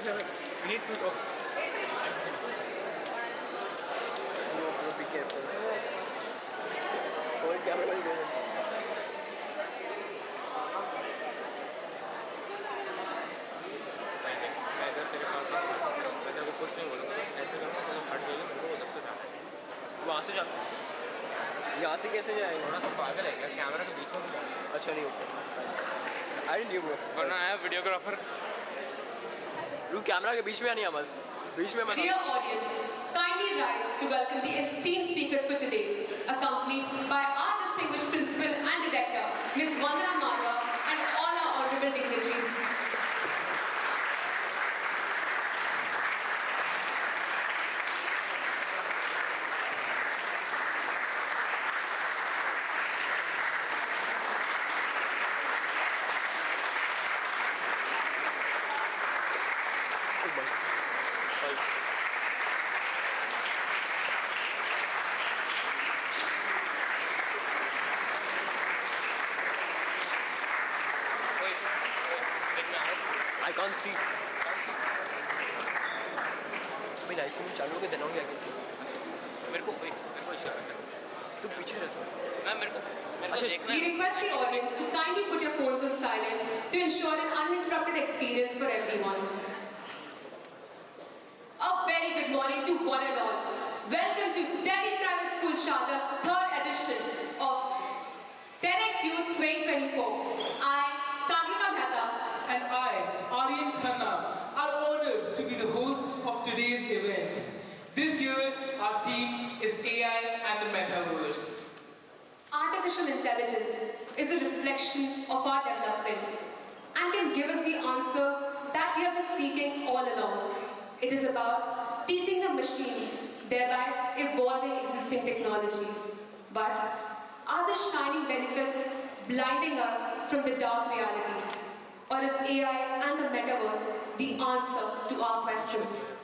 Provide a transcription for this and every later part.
We need to. Oh. No, be careful. Hold camera. अगर तेरे पास मैं तेरे को कुछ नहीं बोलूँगा बस ऐसे करूँगा तो हट जाएगी मेरे को उधर से जाना है वहाँ से जाना यहाँ से कैसे जाएगा थोड़ा सा पागल है क्या कैमरा के बीच में जाना अच्छा नहीं होता आई नहीं वो वरना आया वीडियोग्राफर रू कैमरा के बीच में आनी है बस बीच में Dear audience, kindly rise to welcome the esteemed speakers for today, accompanied by our distinguished principal and director, Ms. Vandana Marwa, and all our honorable dignitaries. I can't see. मैं ऐसे में चालू के देना हूँ क्या कैसे मेरे को इशारा कर तू पीछे रहता मैं मेरे को अच्छा देखना We request the audience to kindly put your phones on silent to ensure an uninterrupted experience for everyone. A very good morning to one and all. Welcome to Delhi Private School Sharjah's third edition of TedxYouth 2024. I, Sagrika Mehta, and I, Aryan Khanna, are honored to be the hosts of today's event. This year, our theme is AI and the Metaverse. Artificial intelligence is a reflection of our development and can give us the answer that we have been seeking all along. It is about teaching the machines, thereby evolving existing technology. But are the shining benefits blinding us from the dark reality? Or is AI and the Metaverse the answer to our questions?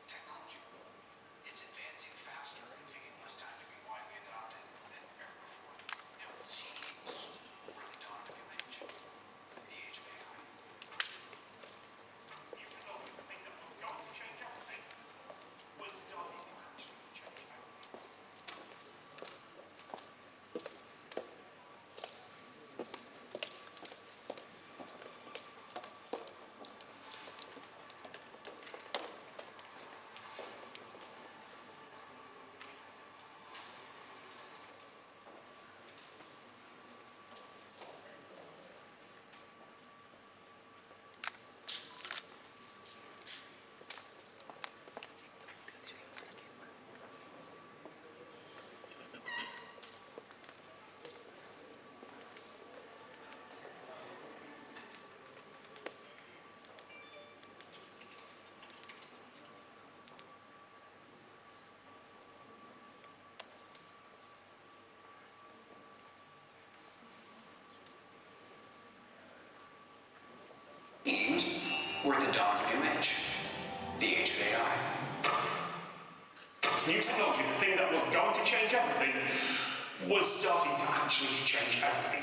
Technology is advancing faster and taking less time to be widely adopted than ever before. Now it seems we're at the dawn of a new age, the age of AI. You know, the thing that was going to change everything was starting to actually change everything. We're at the dawn of a new age, the age of AI. This new technology, the thing that was going to change everything, was starting to actually change everything.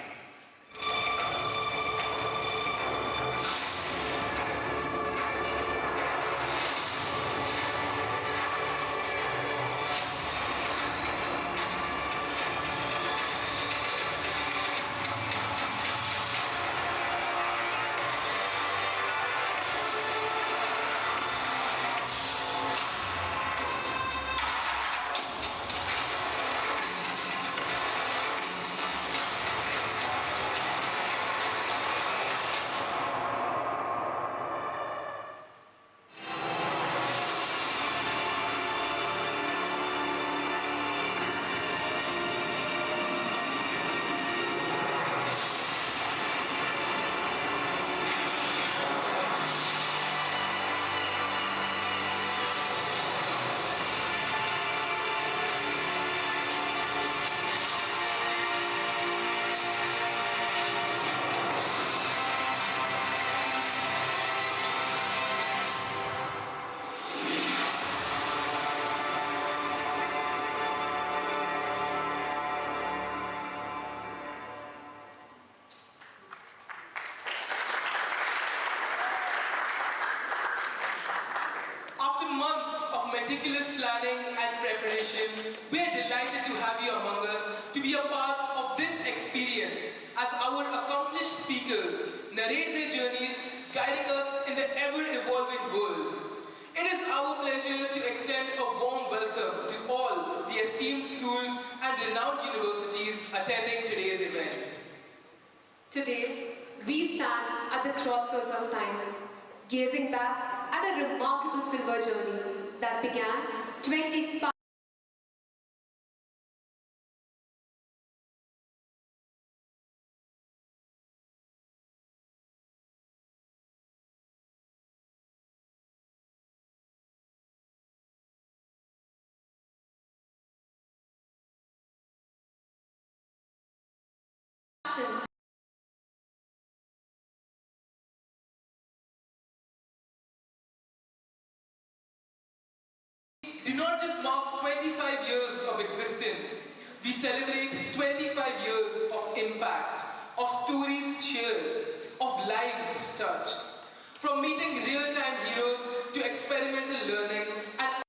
months of meticulous planning and preparation, we are delighted to have you among us to be a part of this experience as our accomplished speakers narrate their journeys, guiding us in the ever-evolving world. It is our pleasure to extend a warm welcome to all the esteemed schools and renowned universities attending today's event. Today, we stand at the crossroads of time, gazing back at a remarkable silver journey that began 25Do not just mark 25 years of existence. We celebrate 25 years of impact, of stories shared, of lives touched. From meeting real-time heroes to experimental learning and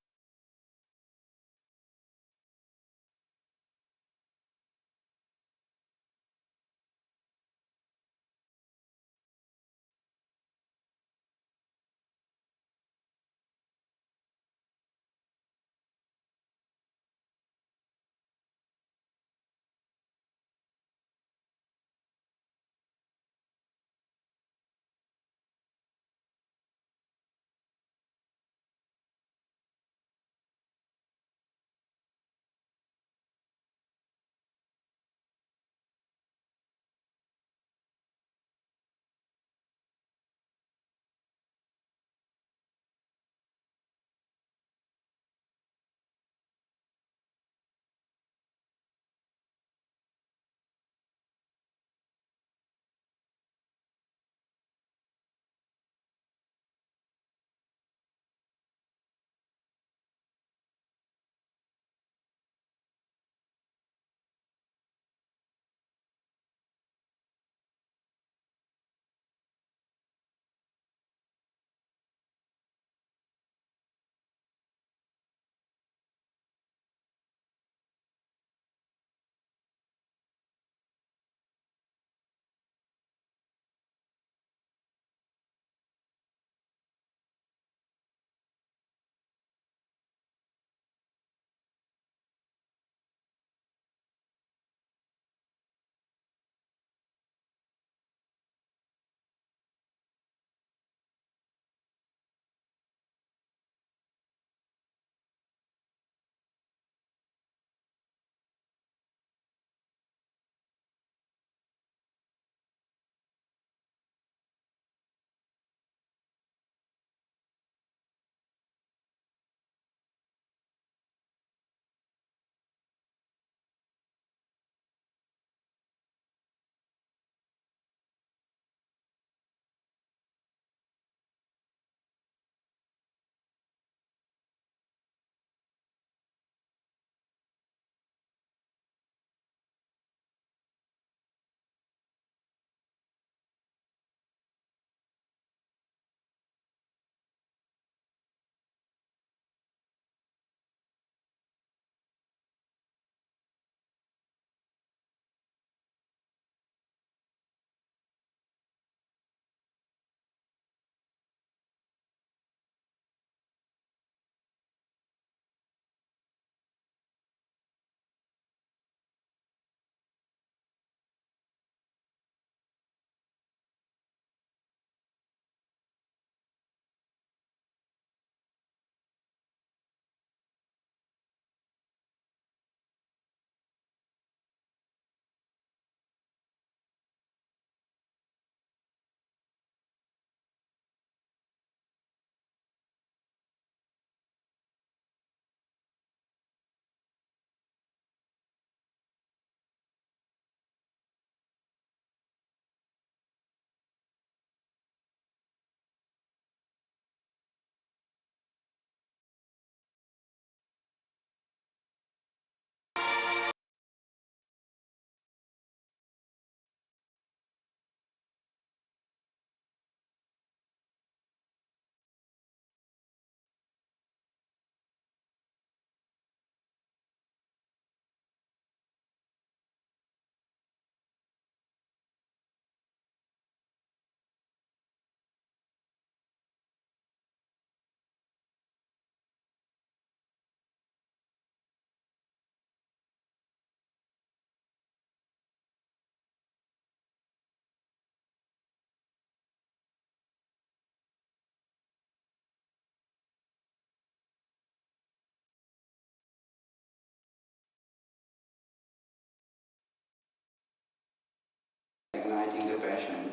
igniting the passion.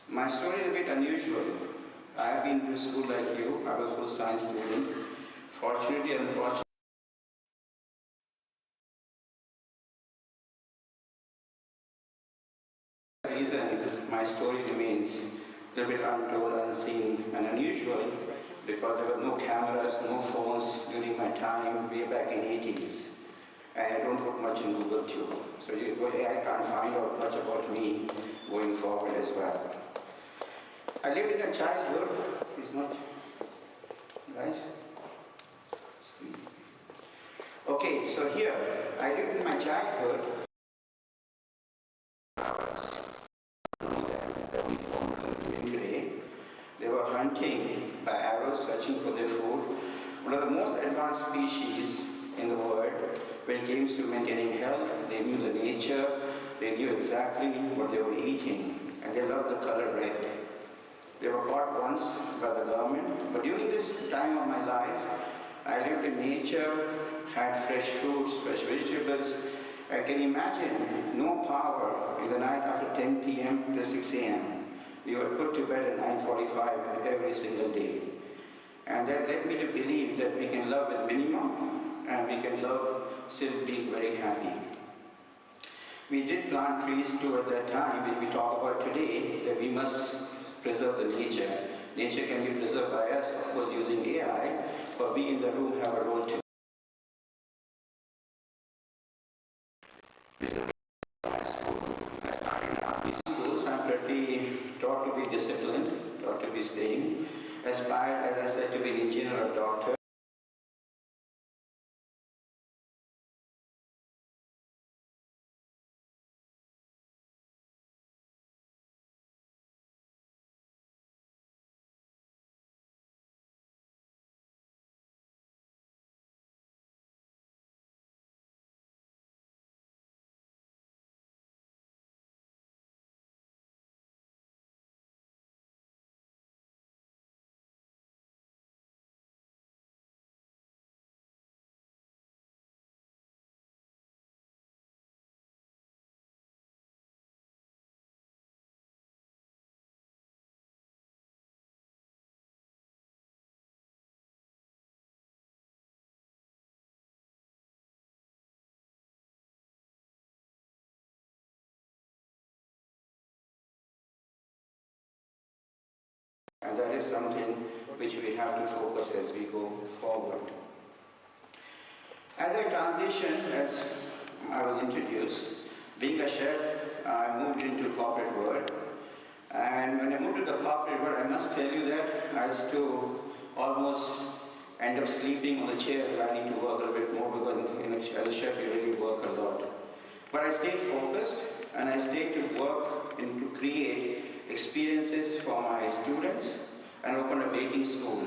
My story is a bit unusual. I have been to school like you. I was a full science student. Fortunately and unfortunately, reason my story remains a little bit untold, unseen, and unusual because there were no cameras, no phones during my time way back in 80s. And I don't put much in Google too. So AI can't find out much about me going forward as well. I lived in a childhood, it's not, guys? Okay, so here, I lived in my childhood. Today, they were hunting by arrows, searching for their food. One of the most advanced species in the world when it came to maintaining health. They knew the nature, they knew exactly what they were eating, and they loved the color red. They were caught once by the government, but during this time of my life, I lived in nature, had fresh fruits, fresh vegetables. I can imagine no power in the night after 10 p.m. to 6 a.m. We were put to bed at 9:45 every single day. And that led me to believe that we can love with minimum and we can love still being very happy. We did plant trees too at that time, which we talk about today, that we must preserve the nature. Nature can be preserved by us, of course, using AI, but we in the room have a role to I'm pretty taught to be disciplined, taught to be staying, aspired, as I said, to be an engineer or a doctor. And that is something which we have to focus as we go forward. As I transitioned, as I was introduced, being a chef, I moved into corporate world. And when I moved to the corporate world, I must tell you that I used to almost end up sleeping on the chair. I need to work a little bit more because as a chef, you really work a lot. But I stayed focused and I stayed to work and to create experiences for my students and open a baking school.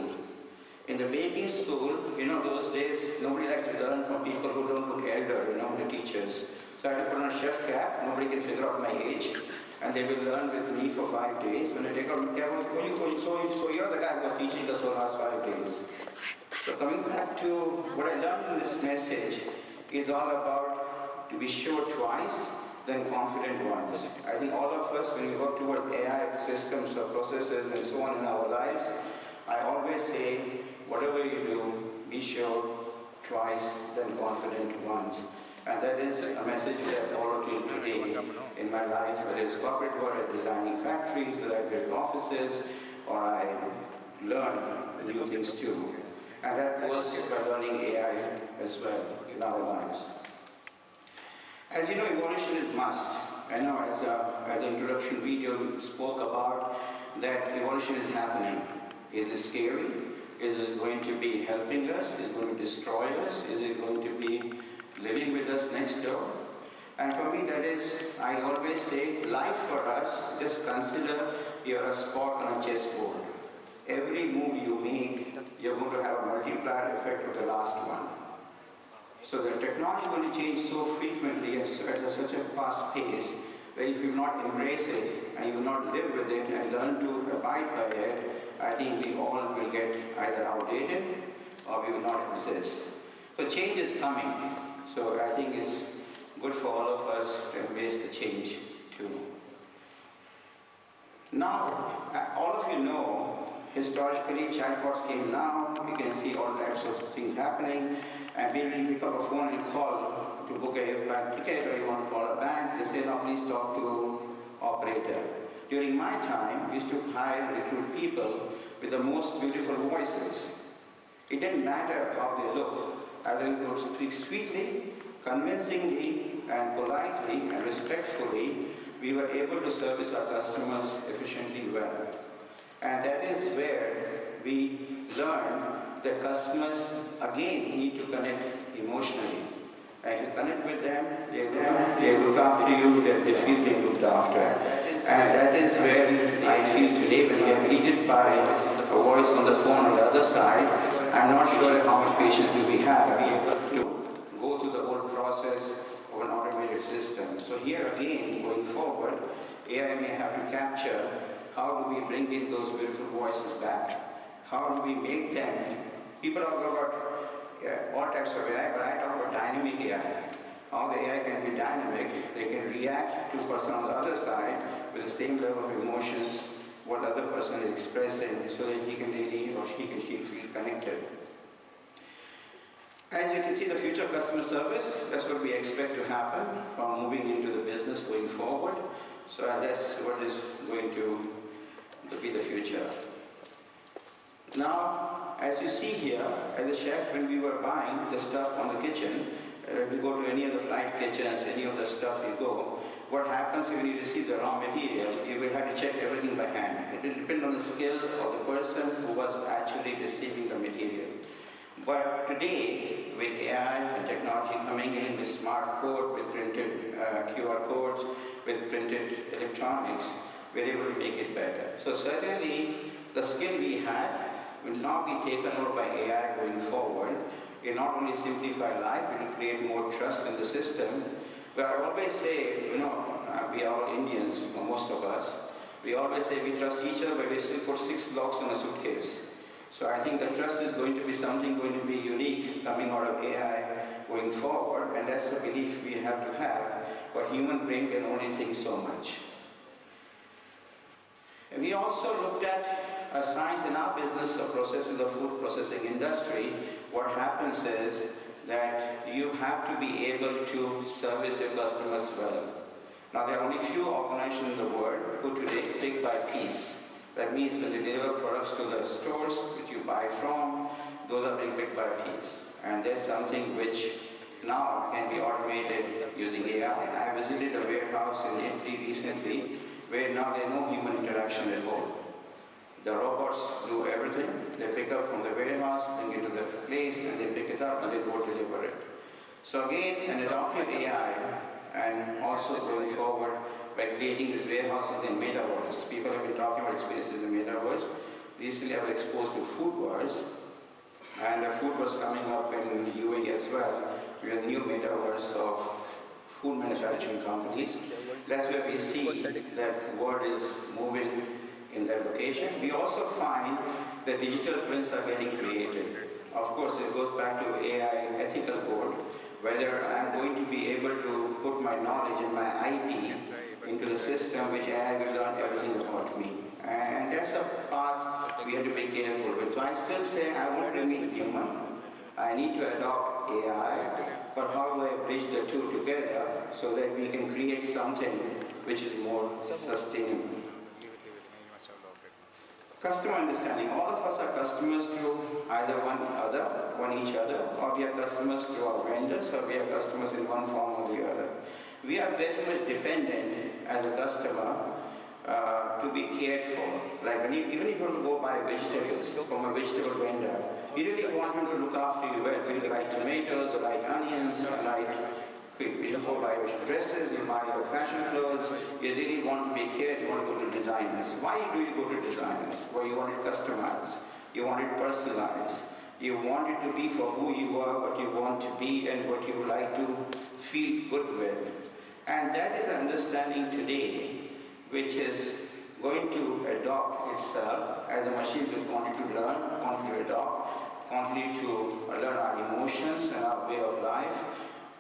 In the baking school, those days, nobody likes to learn from people who don't look elder, the teachers. So I had to put on a chef cap, nobody can figure out my age, and they will learn with me for 5 days. When I take out the cap, so you're the guy who was teaching us for the last 5 days. So coming back to what I learned in this message is all about to be sure twice, then confident once. I think all of us, when we work toward AI systems or processes and so on in our lives, I always say, whatever you do, be sure twice, then confident once. And that is a message that I follow till today in my life, whether it's corporate work, designing factories, whether I build offices, or I learn new things too. And that goes by learning AI as well in our lives. As you know, evolution is must. I know as the introduction video we spoke about that evolution is happening. Is it scary? Is it going to be helping us? Is it going to destroy us? Is it going to be living with us next door? And for me that is, I always say, life for us, just consider you're a spot on a chessboard. Every move you make, you're going to have a multiplier effect of the last one. So the technology is going to change so frequently and at such a fast pace that if you not embrace it and you will not live with it and learn to abide by it, I think we all will get either outdated or we will not exist. So change is coming. So I think it's good for all of us to embrace the change too. Now, all of you know, historically, chatbots came now. You can see all types of things happening. And people pick up a phone and call to book a airplane ticket, or you want to call a bank. They say, no, please talk to operator. During my time, we used to hire and recruit people with the most beautiful voices. It didn't matter how they look. I learned to speak sweetly, convincingly, and politely, and respectfully. We were able to service our customers efficiently well. And that is where we learned that customers, again, need to connect emotionally. And if you connect with them, they look after you, they feel they looked after. And that is where I feel today when we are greeted by a voice on the phone on the other side. I'm not sure how much patience do we have to go through the whole process of an automated system. So here again, going forward, AI may have to capture how do we bring in those beautiful voices back? How do we make them? People talk about all types of AI, but I talk about dynamic AI. How the AI can be dynamic, they can react to a person on the other side with the same level of emotions, what the other person is expressing, so that he can really or she can feel connected. As you can see, the future of customer service, that's what we expect to happen from moving into the business going forward. So that's what is going to be the future. Now, as you see here, as a chef, when we were buying the stuff on the kitchen, we go to any of the flight kitchens, any of the stuff you go, what happens when you receive the raw material, you will have to check everything by hand. It will depend on the skill of the person who was actually receiving the material. But today, with AI and technology coming in with smart code, with printed QR codes, with printed electronics, we're able to make it better. So certainly, the skill we had will not be taken over by AI going forward. It not only simplify life, it will create more trust in the system. But I always say, we are all Indians, most of us. We always say we trust each other, but we still put 6 locks on a suitcase. So I think the trust is going to be something going to be unique coming out of AI going forward, and that's the belief we have to have. But human brain can only think so much. And we also looked at science in our business of processing the food processing industry. What happens is that you have to be able to service your customers well. Now, there are only few organizations in the world who today pick by piece. That means when they deliver products to the stores which you buy from, those are being picked by piece. And there's something which now can be automated using AI. I visited a warehouse in Italy recently, where now there is no human interaction at all. The robots do everything. They pick up from the warehouse, bring it to the place, and they pick it up and they go deliver it. So again, an adoption of AI, and also going forward by creating these warehouses in metaverse. People have been talking about experiences in the metaverse. Recently I was exposed to food wars, and the food was coming up in the UAE as well. We have a new metaverse of food manufacturing companies. That's where we see that the world is moving in that location. We also find that digital twins are getting created. Of course, it goes back to AI ethical code, whether I'm going to be able to put my knowledge and my IP into the system which AI will learn everything about me. And that's a path we have to be careful with. So I still say I want to remain human. I need to adopt AI, but how do I bridge the two together so that we can create something which is more sustainable? Customer understanding. All of us are customers to either one each other, or we are customers to our vendors, or we are customers in one form or the other. We are very much dependent as a customer to be cared for. Like even if you want to go buy vegetables from a vegetable vendor, you really want him to look after you well. You like tomatoes, you like onions, you go buy dresses, you buy your fashion clothes, you really want to be cared, you want to go to designers. Why do you go to designers? Well, you want it customized, you want it personalized, you want it to be for who you are, what you want to be, and what you would like to feel good with. And that is understanding today, which is going to adopt itself as the machine will continue to learn, continue to adopt, continue to learn our emotions and our way of life.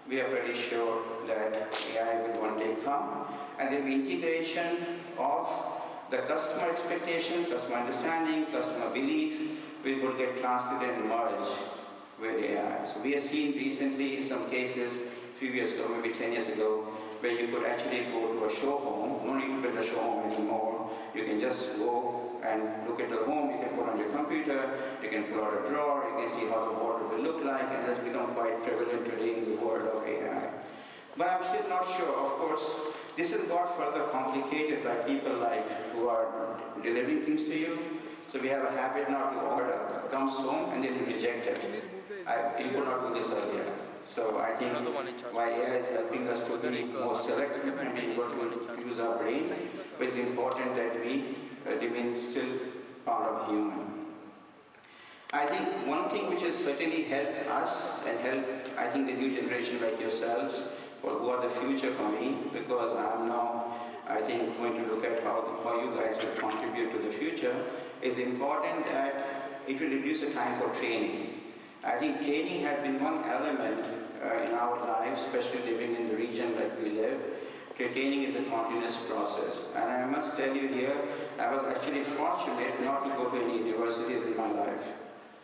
We are pretty sure that AI will one day come, and there will be integration of the customer expectation, customer understanding, customer belief will get translated and merged with AI. So we have seen recently in some cases, a few years ago, maybe 10 years ago, where you could actually go to a show home, no need to build a show home anymore. You can just go and look at the home, you can put on your computer, you can pull out a drawer, you can see how the water will look like, and that's become quite prevalent today in the world of AI. But I'm still not sure, of course, this has got further complicated by people like who are delivering things to you. So we have a habit now to order, comes home, and then you reject it. You could not do this earlier. So I think why AI is helping us to be more selective and be able to use our brain, but it's important that we remain still part of human. I think one thing which has certainly helped us and helped, I think, the new generation like yourselves, or who are the future for me, because I'm now, I think, going to look at how you guys will contribute to the future, is important that it will reduce the time for training. I think training has been one element in our lives, especially living in the region like we live. Training is a continuous process. And I must tell you here, I was actually fortunate not to go to any universities in my life.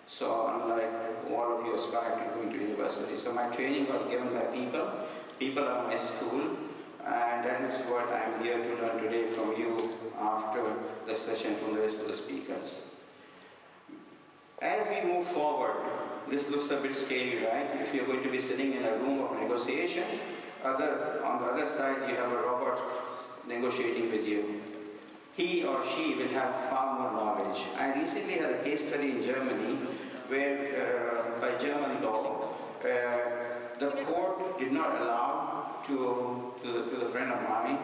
So unlike all of you aspire to going to university. So my training was given by people. People are my school. And that is what I'm here to learn today from you after the session from the rest of the speakers. As we move forward, this looks a bit scary, right? If you're going to be sitting in a room of negotiation, on the other side you have a robot negotiating with you. He or she will have far more knowledge. I recently had a case study in Germany where, by German law, the court did not allow to the friend of mine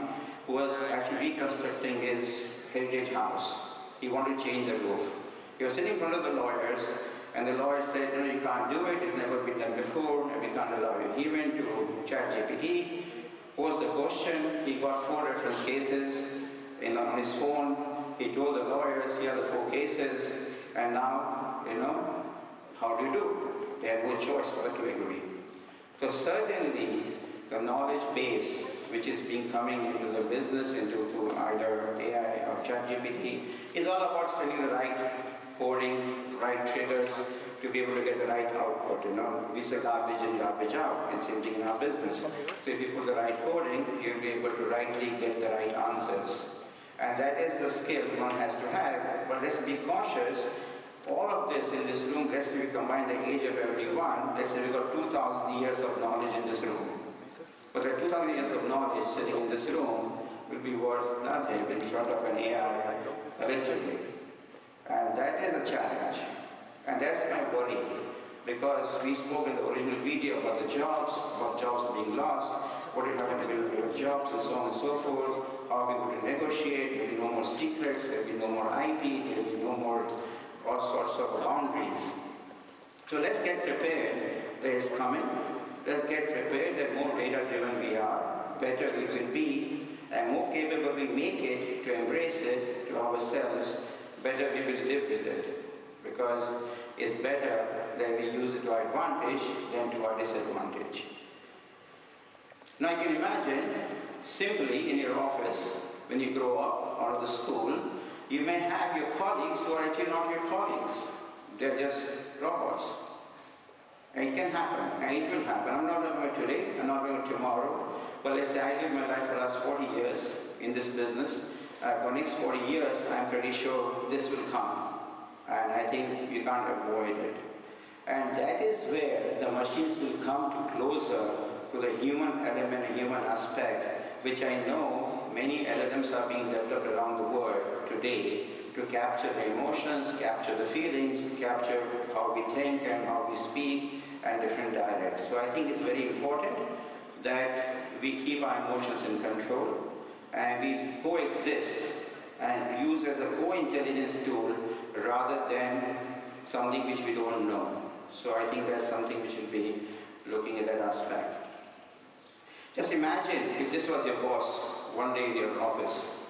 who was actually reconstructing his heritage house. He wanted to change the roof. He was sitting in front of the lawyers, and the lawyer said, no, you can't do it, it's never been done before, and we can't allow you. He went to ChatGPT, posed the question, he got 4 reference cases on his phone. He told the lawyers, here are the 4 cases, and now, how do you do? They have no choice but to agree. So certainly, the knowledge base, which is coming into the business, into either AI or ChatGPT, is all about selling the right coding, right triggers to be able to get the right output. We say garbage in, garbage out, and same thing in our business. So if you put the right coding, you'll be able to rightly get the right answers. And that is the skill one has to have. But let's be cautious. All of this in this room, let's say we combine the age of everyone, let's say we've got 2,000 years of knowledge in this room. But the 2,000 years of knowledge sitting in this room will be worth nothing in front of an AI collectively. And that is a challenge. And that's my worry. Because we spoke in the original video about the jobs being lost, what will happen to build jobs, and so on and so forth, how we going to negotiate, there will be no more secrets, there will be no more IP, there will be no more all sorts of boundaries. So let's get prepared that it's coming. Let's get prepared that more data-driven we are, better we will be, and more capable we make it to embrace it to ourselves, better we will live with it. Because it's better that we use it to our advantage than to our disadvantage. Now you can imagine, simply in your office, when you grow up out of the school, you may have your colleagues who are actually not your colleagues. They're just robots. And it can happen, and it will happen. I'm not doing it today, I'm not doing it tomorrow. But let's say I lived my life for the last 40 years in this business. For the next 40 years, I'm pretty sure this will come. And I think you can't avoid it. And that is where the machines will come closer to the human element and human aspect, which I know many LLMs are being developed around the world today to capture the emotions, capture the feelings, capture how we think and how we speak and different dialects. So I think it's very important that we keep our emotions in control and we coexist and use as a co-intelligence tool rather than something which we don't know. So I think that's something we should be looking at that aspect. Just imagine if this was your boss one day in your office.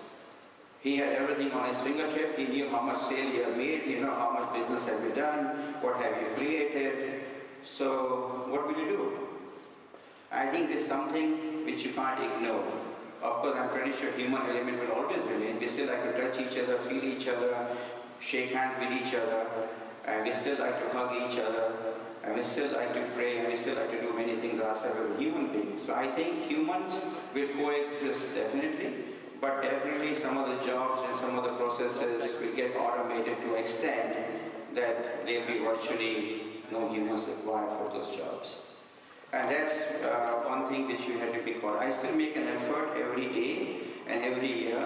He had everything on his fingertip. He knew how much sale you have made, how much business have you done, what have you created. So what will you do? I think there's something which you can't ignore. Of course, I'm pretty sure human element will always remain. We still like to touch each other, feel each other, shake hands with each other, and we still like to hug each other, and we still like to pray, and we still like to do many things ourselves as a human being. So I think humans will coexist definitely, but definitely some of the jobs and some of the processes will get automated to extent that there'll be virtually no humans required for those jobs. And that's one thing which you have to be called. I still make an effort every day and every year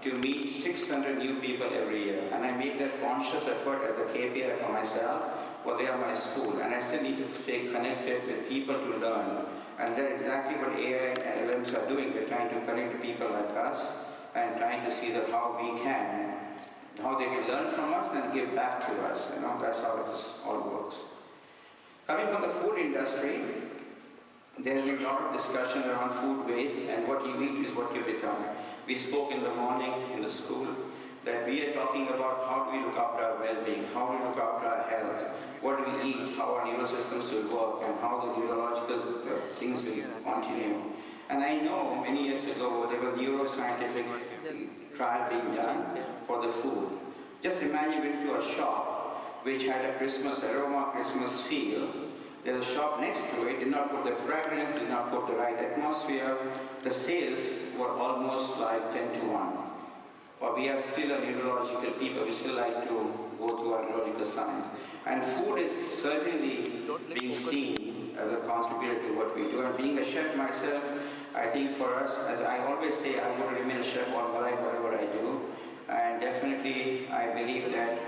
to meet 600 new people every year. And I make that conscious effort as a KPI for myself, well, they are my school. And I still need to stay connected with people to learn. And that's exactly what AI and LLMs are doing. They're trying to connect to people like us and trying to see that how they can learn from us and give back to us. You know, that's how this all works. Coming from the food industry, there's been a lot of discussion around food waste, and what you eat is what you become. We spoke in the morning in the school that we are talking about how do we look after our well-being, how do we look after our health, what do we eat, how our neurosystems will work, and how the neurological things will continue. And I know many years ago there was neuroscientific trial being done for the food. Just imagine you went to a shop which had a Christmas aroma, Christmas feel. There's a shop next to it, did not put the fragrance, did not put the right atmosphere. The sales were almost like 10 to 1. But we are still a neurological people, we still like to go through our neurological science. And food is certainly being seen as a contributor to what we do. And being a chef myself, I think for us, as I always say, I want to remain a chef all my life, whatever I do. And definitely, I believe that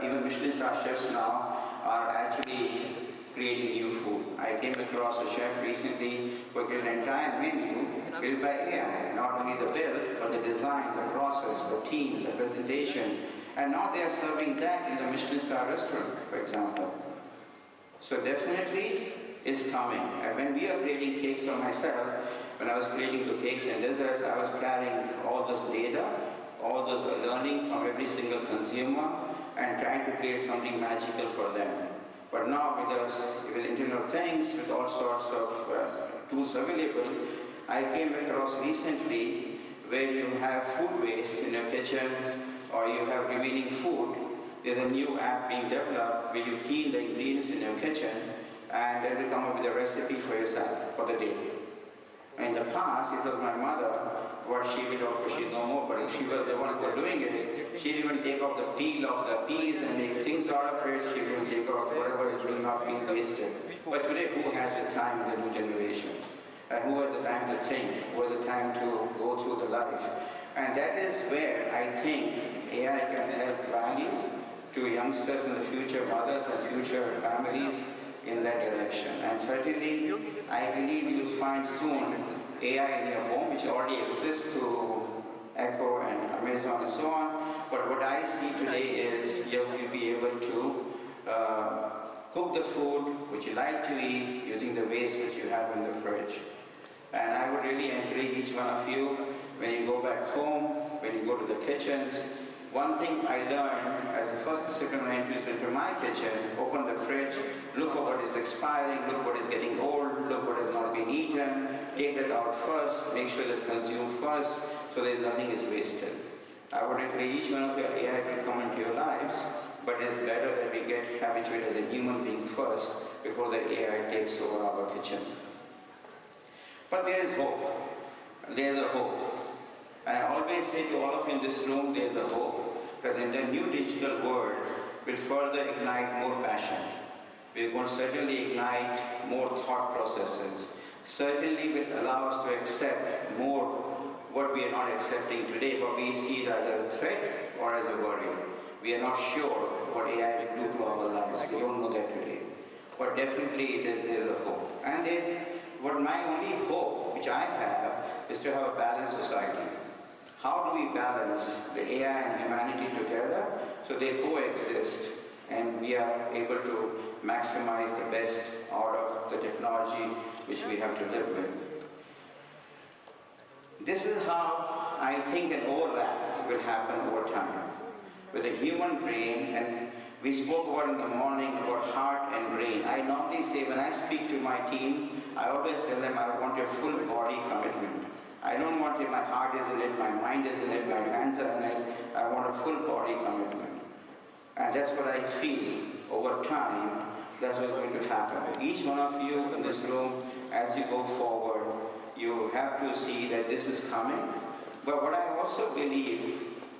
even Michelin star chefs now are actually creating new food. I came across a chef recently who created an entire menu built by AI. Not only the build, but the design, the process, the team, the presentation. And now they are serving that in the Michelin star restaurant, for example. So definitely it's coming. And when we are creating cakes for myself, when I was creating the cakes and desserts, I was carrying all those data, all those learning from every single consumer and trying to create something magical for them. But now with Internet of Things, with all sorts of tools available, I came across recently where you have food waste in your kitchen or you have remaining food. There's a new app being developed where you key in the ingredients in your kitchen and then will come up with a recipe for yourself for the day. In the past, it was my mother, what she would, of course she's no more, but if she was the one who was doing it, she didn't even take off the peel of the peas and make things out of it. She didn't take off whatever is not being wasted. But today, who has the time in the new generation? And who has the time to think? Who has the time to go through the life? And that is where I think AI can help value to youngsters in the future, mothers and future families in that direction. And certainly, I believe you'll find soon AI in your home, which already exists through Echo and Amazon and so on. But what I see today is you will be able to cook the food which you like to eat using the waste which you have in the fridge. And I would really encourage each one of you, when you go back home, when you go to the kitchens, one thing I learned as the first discipline I introduced into my kitchen, open the fridge, look for what is expiring, look what is getting old, look what has not been eaten, take that out first, make sure it's consumed first, so that nothing is wasted. I would encourage each one of you, AI will come into your lives, but it's better that we get habituated as a human being first before the AI takes over our kitchen. But there is hope. There's a hope. And I always say to all of you in this room, there's a hope, because in the new digital world will further ignite more passion. We're going to certainly ignite more thought processes. Certainly will allow us to accept more what we are not accepting today, but we see it either a threat or as a worry. We are not sure what AI will do to our lives. We don't know that today. But definitely there's a hope. And what my only hope, which I have, is to have a balanced society. How do we balance the AI and humanity together so they coexist and we are able to maximize the best out of the technology which we have to live with? This is how I think an overlap will happen over time. With the human brain, and we spoke about in the morning about heart and brain. I normally say when I speak to my team, I always tell them I want a full body commitment. I don't want it, my heart is in it, my mind is in it, my hands are in it. I want a full body commitment. And that's what I feel over time, that's what's going to happen. Each one of you in this room, as you go forward, you have to see that this is coming. But what I also believe,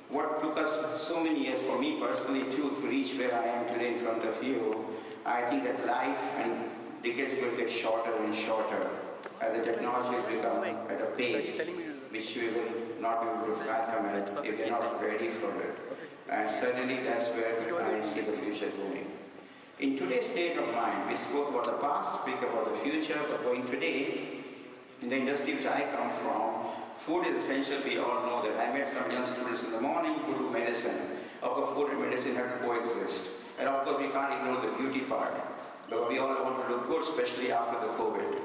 what took us so many years for me personally too, to reach where I am today in front of you, I think that life and decades will get shorter and shorter as the technology will become at a pace which we will not be able to fathom it if we're not ready for it. And certainly that's where I see the future going. In today's state of mind, we spoke about the past, speak about the future, but going today, in the industry which I come from, food is essential. We all know that. I met some young students in the morning who do medicine. Of course, food and medicine have to coexist. And of course, we can't ignore the beauty part. But we all want to look good, especially after the COVID.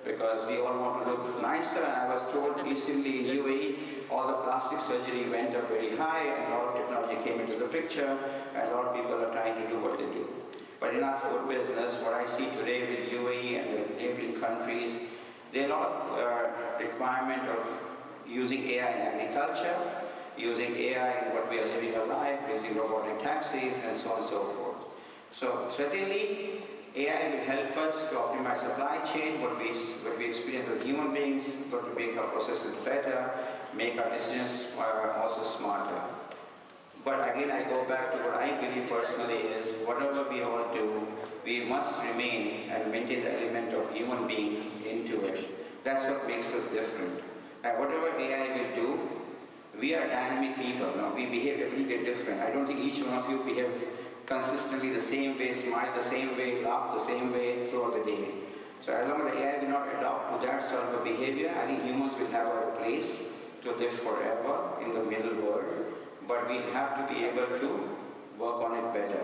Because we all want to look nicer. I was told recently in UAE, all the plastic surgery went up very high and a lot of technology came into the picture and a lot of people are trying to do what they do. But in our food business, what I see today with UAE and the neighboring countries, there are a lot of requirement of using AI in agriculture, using AI in what we are living our life, using robotic taxis and so on and so forth. So certainly, AI will help us to optimize supply chain, what we experience as human beings, got to make our processes better, make our decisions also smarter. But again, I go back to what I believe personally is, whatever we all do, we must remain and maintain the element of human being into it. That's what makes us different. And whatever AI will do, we are dynamic people. No? We behave every day different. I don't think each one of you behave consistently the same way, smile the same way, laugh the same way throughout the day. So as long as the AI will not adopt to that sort of a behavior, I think humans will have a place to live forever in the middle world, but we'll have to be able to work on it better.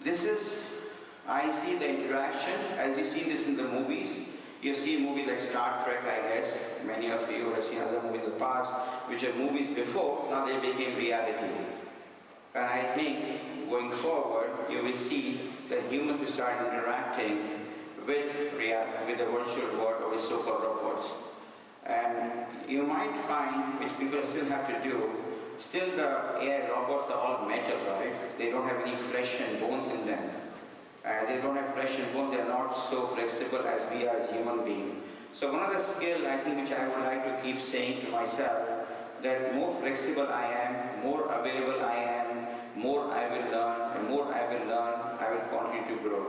This is, I see the interaction, as you've seen this in the movies. You've seen movies like Star Trek, I guess. Many of you have seen other movies in the past, which are movies before, now they became reality. And I think going forward, you will see that humans will start interacting with the virtual world or with so-called robots. And you might find, which people still have to do, still the AI robots are all metal, right? They don't have any flesh and bones in them. They don't have flesh and bones, they're not so flexible as we are as human beings. So one of the skills I think which I would like to keep saying to myself, that more flexible I am, more available I am, more I will learn, and more I will learn, I will continue to grow.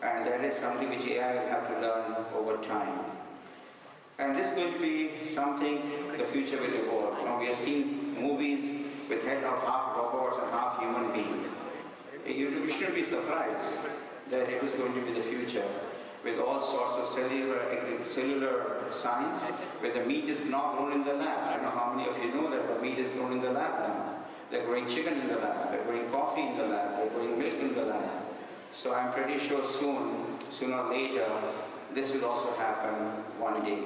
And that is something which AI will have to learn over time. And this is going to be something the future will evolve. You know, we have seen movies with head of half robots and half human beings. You shouldn't be surprised that it is going to be the future, with all sorts of cellular science, where the meat is not grown in the lab. I don't know how many of you know that the meat is grown in the lab now. They're growing chicken in the lab, they're growing coffee in the lab, they're growing milk in the lab. So I'm pretty sure sooner or later, this will also happen one day.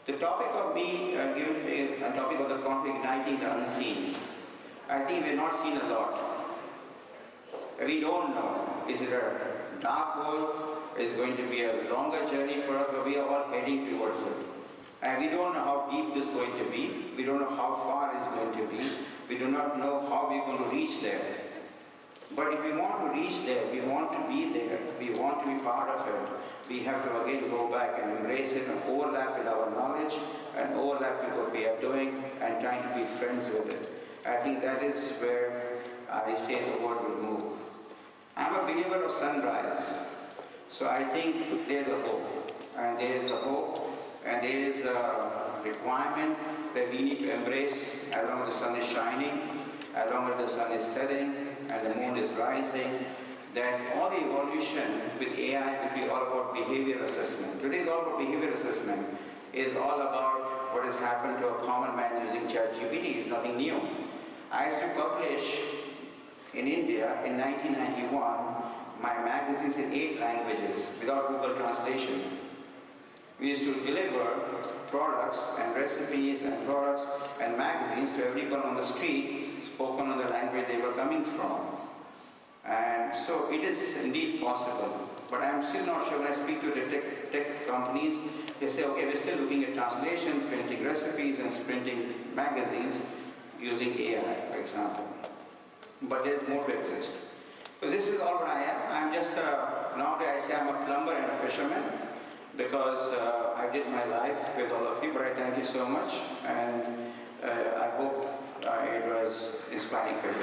The topic of me, a topic of the conflict, igniting the unseen. I think we've not seen a lot. We don't know. Is it a dark hole? Is it going to be a longer journey for us? But we are all heading towards it. And we don't know how deep this is going to be. We don't know how far it's going to be. We do not know how we're going to reach there. But if we want to reach there, we want to be there, we want to be part of it, we have to again go back and embrace it and overlap with our knowledge and overlap with what we are doing and trying to be friends with it. I think that is where I say the world will move. I'm a believer of sunrise. So I think there's a hope. And there is a hope and there is a requirement that we need to embrace as long as the sun is shining, as long as the sun is setting and the moon is rising, that all the evolution with AI will be all about behavior assessment. Today is all about behavior assessment. It is all about what has happened to a common man using ChatGPT. It's nothing new. I used to publish in India in 1991 my magazines in 8 languages without Google translation. We used to deliver products and recipes and products and magazines to everyone on the street, spoken on the language they were coming from. And so it is indeed possible. But I'm still not sure. When I speak to the tech companies, they say, okay, we're still looking at translation, printing recipes, and printing magazines using AI, for example. But there's more to exist. So this is all what I am. I'm just, nowadays I say I'm a plumber and a fisherman because I did my life with all of you, but I thank you so much, and I hope it was inspiring for you.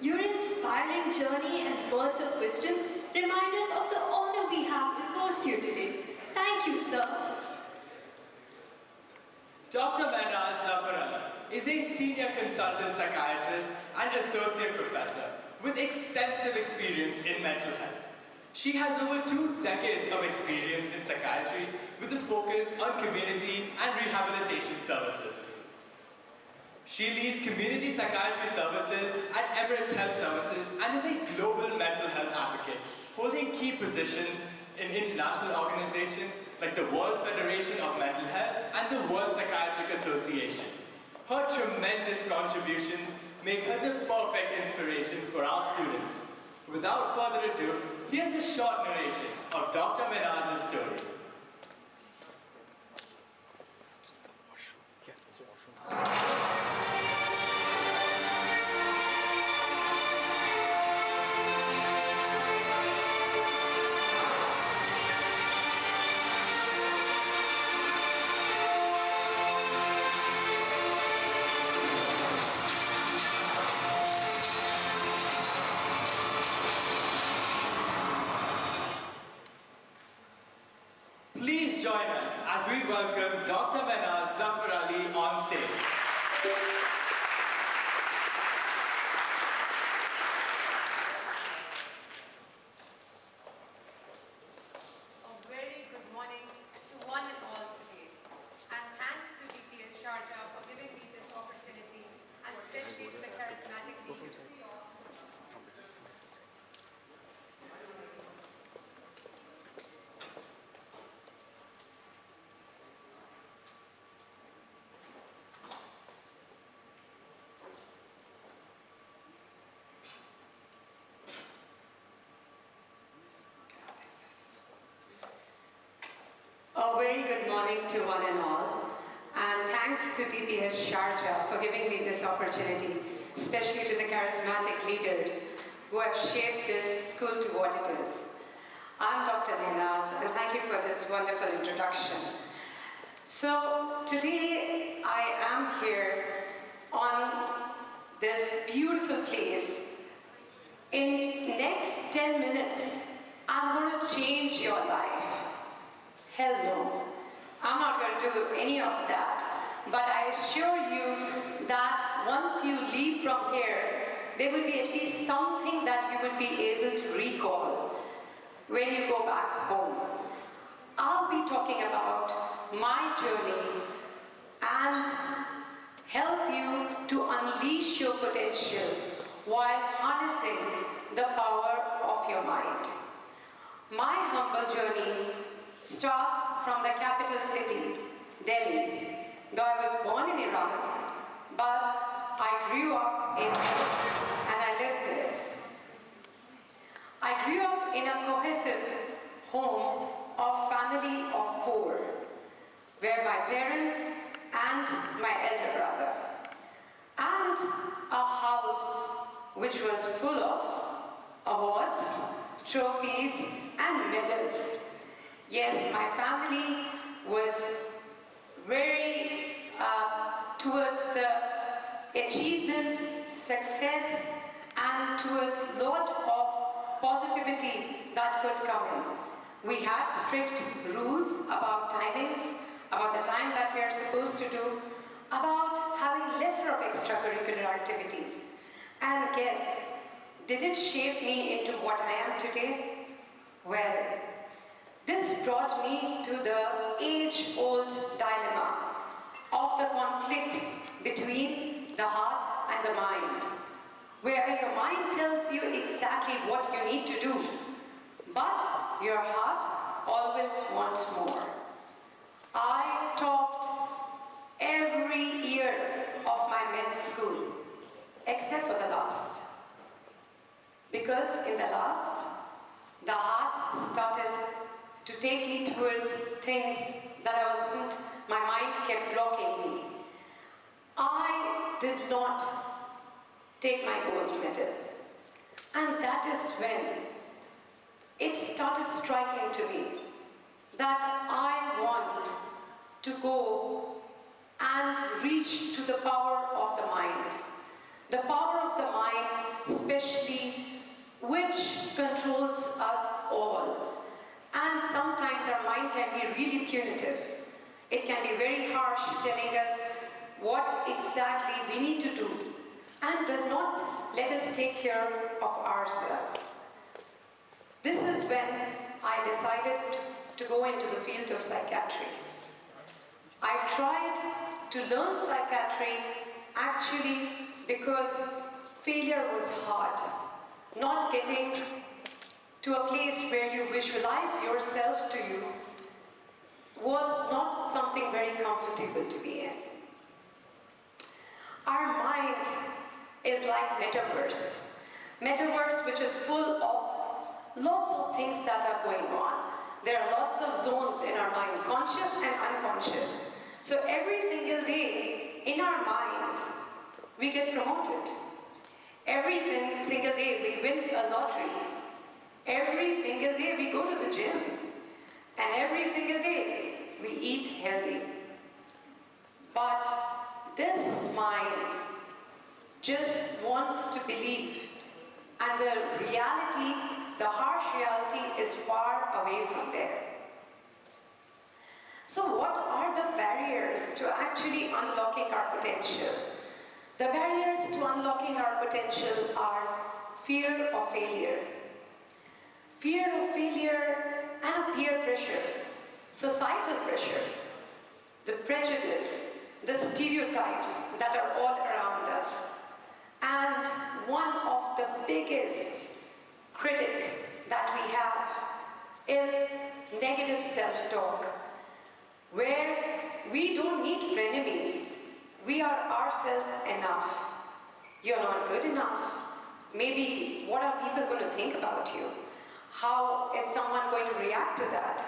Your inspiring journey and words of wisdom remind us of the honor we have to host you today. Thank you, sir. Dr. Mehnaz Zafar Ali is a senior consultant psychiatrist and associate professor with extensive experience in mental health. She has over 2 decades of experience in psychiatry with a focus on community and rehabilitation services. She leads community psychiatry services at Emirates Health Services and is a global mental health advocate, holding key positions in international organizations like the World Federation of Mental Health and the World Psychiatric Association. Her tremendous contributions make her the perfect inspiration for our students. Without further ado, here's a short narration of Dr. Mehnaz's story. Please join us as we welcome Dr. Mehnaz Zafar Ali on stage. A very good morning to one and all today. And thanks to DPS Sharjah for giving me this opportunity, and especially to the charismatic leaders. A very good morning to one and all, and thanks to DPS Sharjah for giving me this opportunity, especially to the charismatic leaders who have shaped this school to what it is. I'm Dr. Mehnaz, and thank you for this wonderful introduction. So today I am here on this beautiful place. In next 10 minutes, I'm going to change your life. Hell no, I'm not going to do any of that. But I assure you that once you leave from here, there will be at least something that you will be able to recall when you go back home. I'll be talking about my journey and help you to unleash your potential while harnessing the power of your mind. My humble journey starts from the capital city, Delhi. Though I was born in Iran, but I grew up in Delhi and I lived there. I grew up in a cohesive home of family of 4, where my parents and my elder brother, and a house which was full of awards, trophies, and medals. Yes, my family was very towards the achievements, success, and towards lot of positivity that could come in. We had strict rules about timings, about the time that we are supposed to do, about having lesser of extracurricular activities. And guess, did it shape me into what I am today? Well, this brought me to the age-old dilemma of the conflict between the heart and the mind, where your mind tells you exactly what you need to do, but your heart always wants more. I topped school, except for the last. Because in the last, the heart started to take me towards things that my mind kept blocking me. I did not take my gold medal. And that is when it started striking to me that I want to go and reach to the power of the mind. The power of the mind, especially which controls us all. And sometimes our mind can be really punitive. It can be very harsh, telling us what exactly we need to do and does not let us take care of ourselves. This is when I decided to go into the field of psychiatry. I tried to learn psychiatry actually because failure was hard. Not getting to a place where you visualize yourself to you was not something very comfortable to be in. Our mind is like metaverse. Metaverse which is full of lots of things that are going on. There are lots of zones in our mind, conscious and unconscious. So every single day in our mind, we get promoted. Every single day we win a lottery. Every single day we go to the gym. And every single day we eat healthy. But this mind just wants to believe. And the reality, the harsh reality is far away from there. So what are the barriers to actually unlocking our potential? The barriers to unlocking our potential are fear of failure. Fear of failure and peer pressure, societal pressure, the prejudice, the stereotypes that are all around us. And one of the biggest critic that we have is negative self-talk, where we don't need frenemies. We are ourselves enough. You're not good enough. Maybe what are people going to think about you? How is someone going to react to that?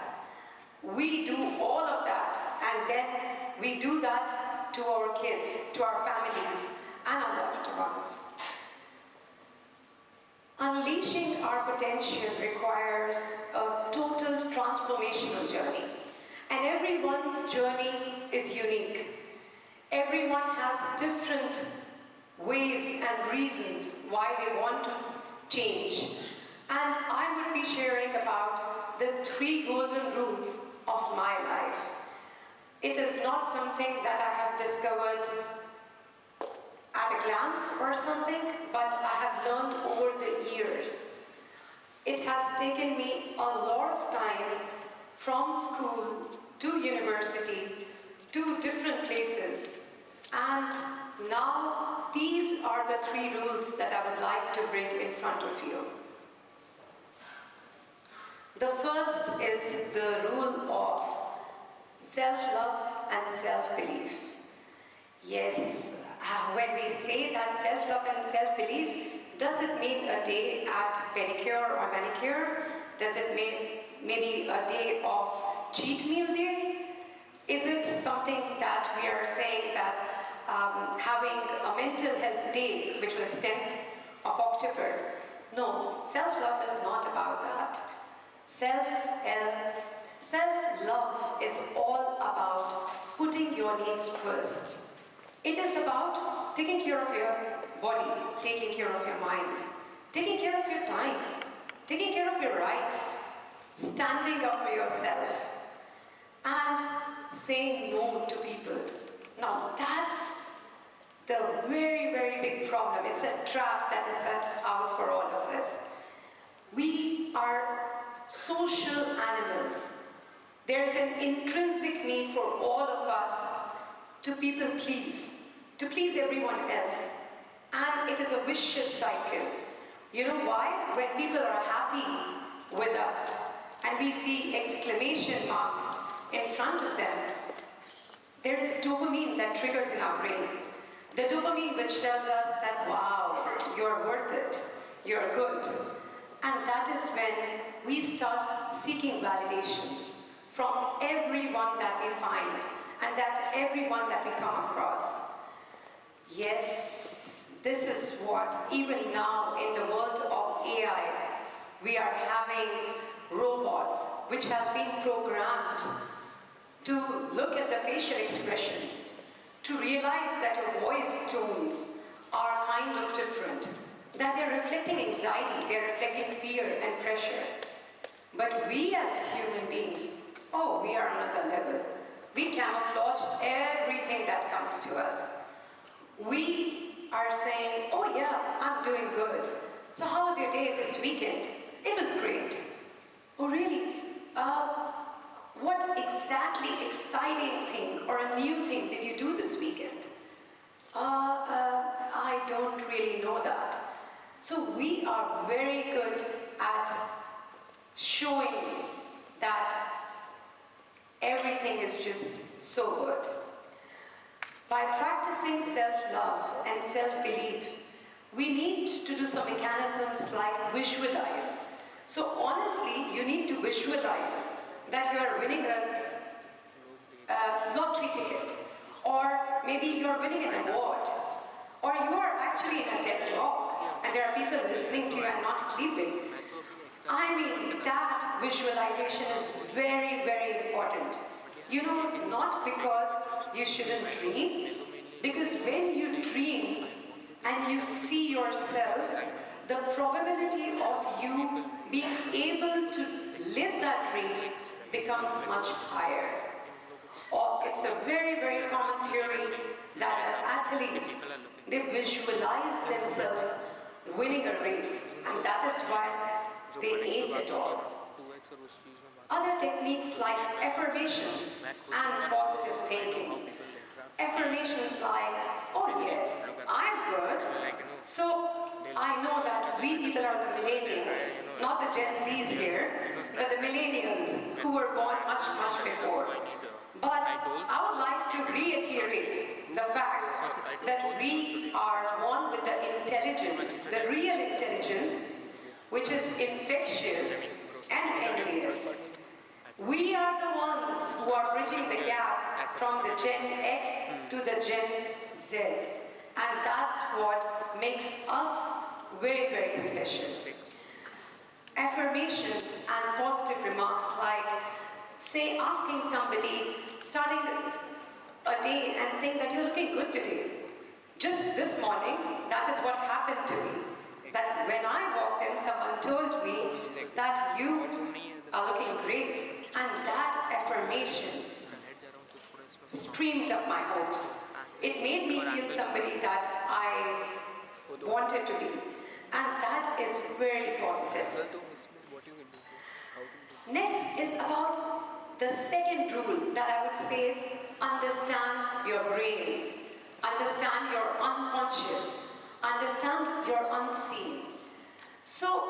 We do all of that, and then we do that to our kids, to our families, and our loved ones. Unleashing our potential requires a total transformational journey. And everyone's journey is unique. Everyone has different ways and reasons why they want to change. And I would be sharing about the 3 golden rules of my life. It is not something that I have discovered at a glance or something, but I have learned over the years. It has taken me a lot of time from school to university to different places. And now these are the 3 rules that I would like to bring in front of you. The first is the rule of self-love and self-belief. Yes, when we say that self-love and self-belief, does it mean a day at pedicure or manicure? Does it mean maybe a day of cheat meal day? Is it something that we are saying that having a mental health day, which was 10th of October? No, self-love is not about that. Self-love is all about putting your needs first. It is about taking care of your body, taking care of your mind, taking care of your time, taking care of your rights, standing up for yourself, and saying no to people. Now that's the very, very big problem. It's a trap that is set out for all of us. We are social animals. There is an intrinsic need for all of us to people please, to please everyone else. And it is a vicious cycle. You know why? When people are happy with us and we see exclamation marks in front of them, there is dopamine that triggers in our brain. The dopamine which tells us that, wow, you're worth it, you're good. And that is when we start seeking validations from everyone that we find and that everyone that we come across. Yes, this is what, even now in the world of AI, we are having robots which has been programmed to look at the facial expressions, to realize that your voice tones are kind of different, that they're reflecting anxiety, they're reflecting fear and pressure. But we as human beings, oh, we are another level. We camouflage everything that comes to us. We are saying, oh yeah, I'm doing good. So how was your day this weekend? It was great. Oh really? What exactly exciting thing or a new thing did you do this weekend? I don't really know that. So we are very good at showing that everything is just so good. By practicing self-love and self-belief, we need to do some mechanisms like visualize. So honestly, you need to visualize that you are winning a lottery ticket, or maybe you are winning an award, or you are actually in a TED talk and there are people listening to you and not sleeping. I mean, that visualization is very, very important. You know, not because you shouldn't dream, because when you dream and you see yourself, the probability of you being able to live that dream becomes much higher. Or it's a very, very common theory that athletes, they visualize themselves winning a race, and that is why they ace it all. Other techniques like affirmations and positive thinking. Affirmations like, oh yes, I'm good. So I know that we people are the millennials, not the Gen Zs here, but the millennials who were born much, much before. But I would like to reiterate the fact that we are born with the intelligence, the real intelligence, which is infectious and envious. We are the ones who are bridging the gap from the Gen X to the Gen Z. And that's what makes us very, very special. Affirmations and positive remarks like, say, asking somebody, starting a day and saying that you're looking good today. Just this morning, that is what happened to me. That when I walked in, someone told me that you are looking great. And that affirmation streamed up my hopes. It made me feel somebody that I wanted to be. And that is very positive. Next is about the second rule that I would say is understand your brain, understand your unconscious, understand your unseen. So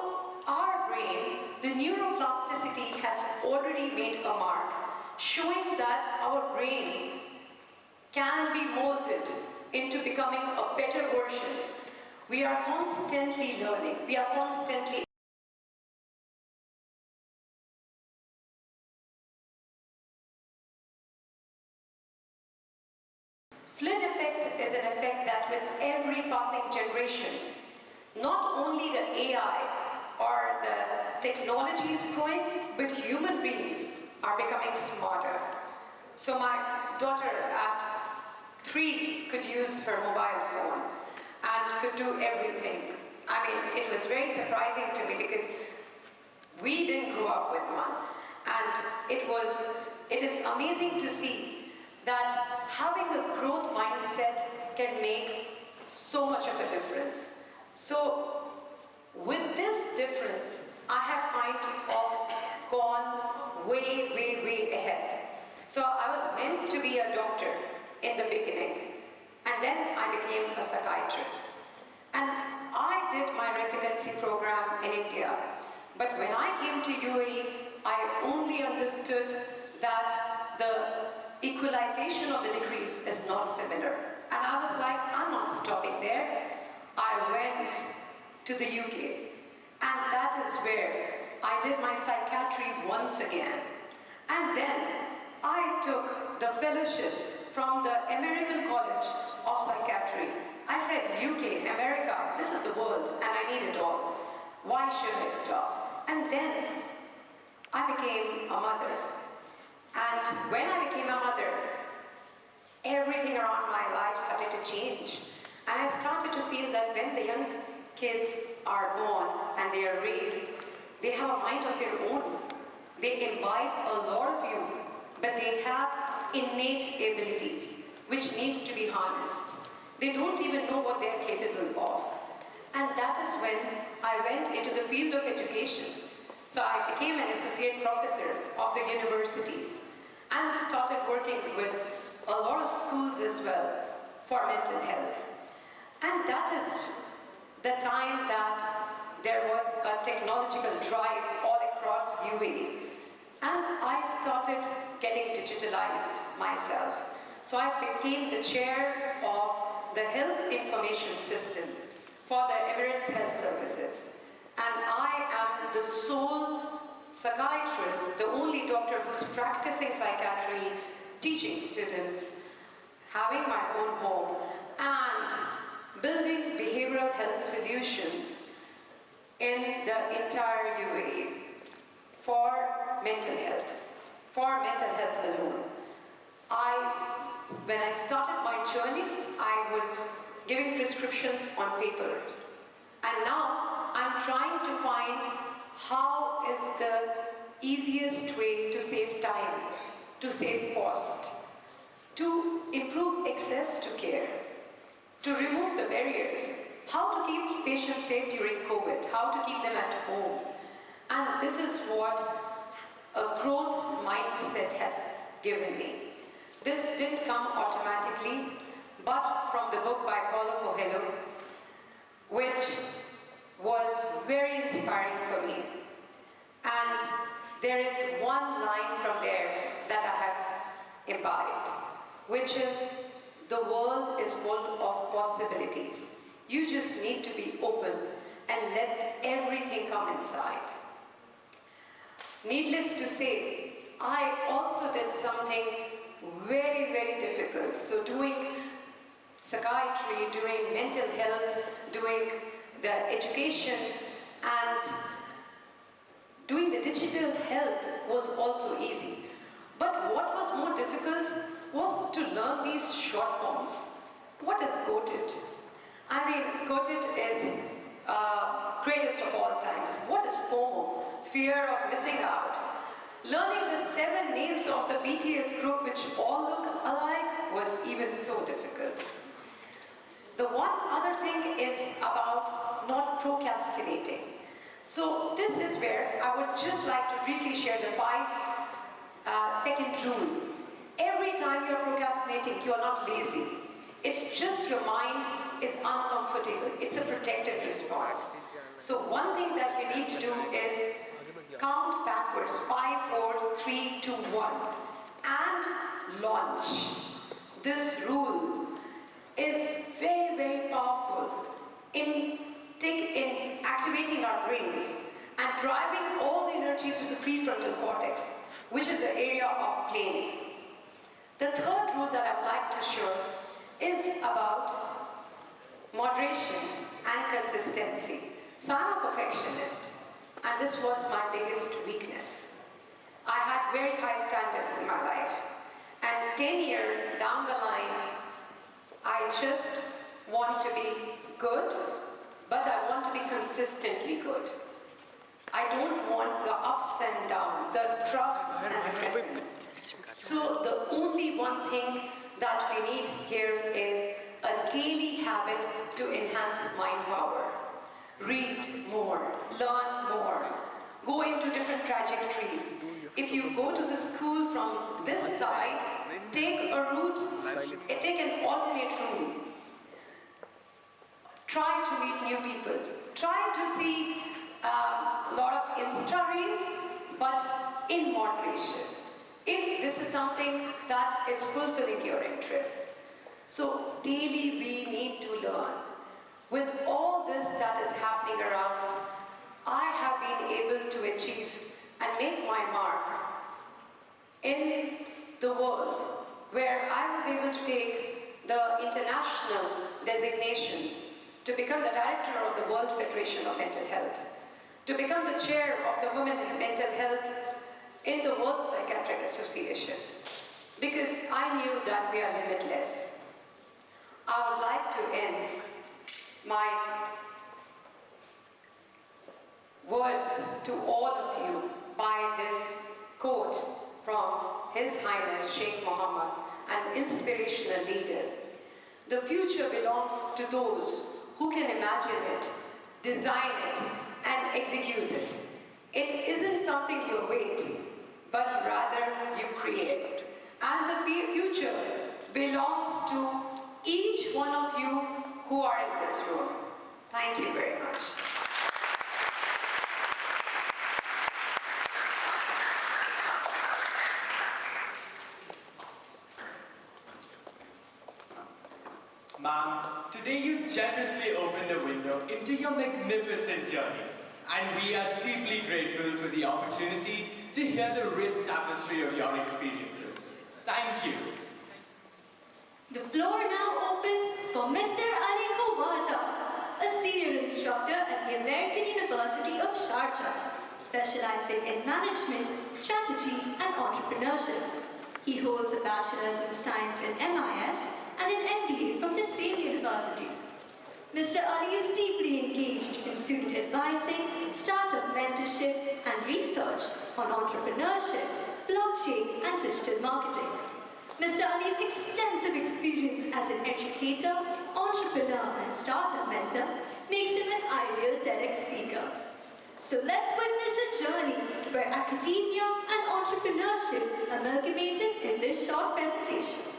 our brain, the neuroplasticity has already made a mark, showing that our brain can be molded into becoming a better version. We are constantly learning. We are constantly Flynn effect is an effect that with every passing generation, not only the AI or the technology is growing, but human beings are becoming smarter. So my daughter at 3 could use her mobile phone and could do everything. I mean, it was very surprising to me because we didn't grow up with one. And it is amazing to see that having a growth mindset can make so much of a difference. So with this difference, I have kind of gone way, way, way ahead. So I was meant to be a doctor in the beginning, and then I became a psychiatrist. And I did my residency program in India. But when I came to UAE, I only understood that the equalization of the degrees is not similar. And I was like, I'm not stopping there. I went to the UK. And that is where I did my psychiatry once again. And then I took the fellowship from the American College of Psychiatry. I said, UK, America, this is the world, and I need it all. Why should I stop? And then I became a mother. And when I became a mother, everything around my life started to change. And I started to feel that when the young kids are born and they are raised, they have a mind of their own. They imbibe a lot of you, but they have innate abilities which needs to be harnessed. They don't even know what they're capable of. And that is when I went into the field of education. So I became an associate professor of the universities and started working with a lot of schools as well for mental health. And that is the time that there was a technological drive all across UAE. And I started getting digitalized myself. So I became the chair of the Health Information System for the Emirates Health Services. And I am the sole psychiatrist, the only doctor who's practicing psychiatry, teaching students, having my own home, and building behavioral health solutions in the entire UAE for mental health alone. When I started my journey, I was giving prescriptions on paper. And now I'm trying to find how is the easiest way to save time, to save cost, to improve access to care, to remove the barriers, how to keep patients safe during COVID, how to keep them at home. And this is what a growth mindset has given me. This didn't come automatically, but from the book by Paulo Coelho, which was very inspiring for me. And there is one line from there that I have imbibed, which is, the world is full of possibilities. You just need to be open and let everything come inside. Needless to say, I also did something very, very difficult. So doing psychiatry, doing mental health, doing the education, and doing the digital health was also easy. But what was more difficult was to learn these short forms. What is GOATed? I mean, GOATed is greatest of all times. What is FOMO? Fear of missing out. Learning the 7 names of the BTS group, which all look alike, was even so difficult. The one other thing is about not procrastinating. So this is where I would just like to briefly share the 5-second rule. Every time you're procrastinating, you're not lazy. It's just your mind is uncomfortable. It's a protective response. So one thing that you need to do is count backwards, 5, 4, 3, 2, 1, and launch. This rule is very, very powerful in activating our brains and driving all the energy through the prefrontal cortex, which is the area of planning. The third rule that I'd like to show is about moderation and consistency. So I'm a perfectionist, and this was my biggest weakness. I had very high standards in my life, and 10 years down the line, I just want to be good, but I want to be consistently good. I don't want the ups and downs, the troughs and the crescents. So the only one thing that we need here is a daily habit to enhance mind power. Read more, learn more, go into different trajectories. If you go to the school from this side, take a route, take an alternate route. Try to meet new people. Try to see a lot of Insta reels, but in moderation. If this is something that is fulfilling your interests. So daily we need to learn. With all this that is happening around, I have been able to achieve and make my mark in the world, where I was able to take the international designations to become the director of the World Federation of Mental Health, to become the chair of the Women Mental Health in the World Psychiatric Association, because I knew that we are limitless. I would like to end my words to all of you by this quote from His Highness Sheikh Mohammed, an inspirational leader. The future belongs to those who can imagine it, design it, and execute it. It isn't something you await, but rather you create. And the future belongs to each one of you who are in this room. Thank you very much. Ma'am, today you generously opened a window into your magnificent journey, and we are deeply grateful for the opportunity to hear the rich tapestry of your experiences. Thank you. The floor now opens for Mr. Ali Khawaja, a senior instructor at the American University of Sharjah, specializing in management, strategy, and entrepreneurship. He holds a bachelor's in science in MIS and an MBA from the same university. Mr. Ali is deeply engaged in student advising, startup mentorship, and research on entrepreneurship, blockchain, and digital marketing. Mr. Ali's extensive experience as an educator, entrepreneur, and startup mentor makes him an ideal TEDx speaker. So let's witness a journey where academia and entrepreneurship amalgamated in this short presentation.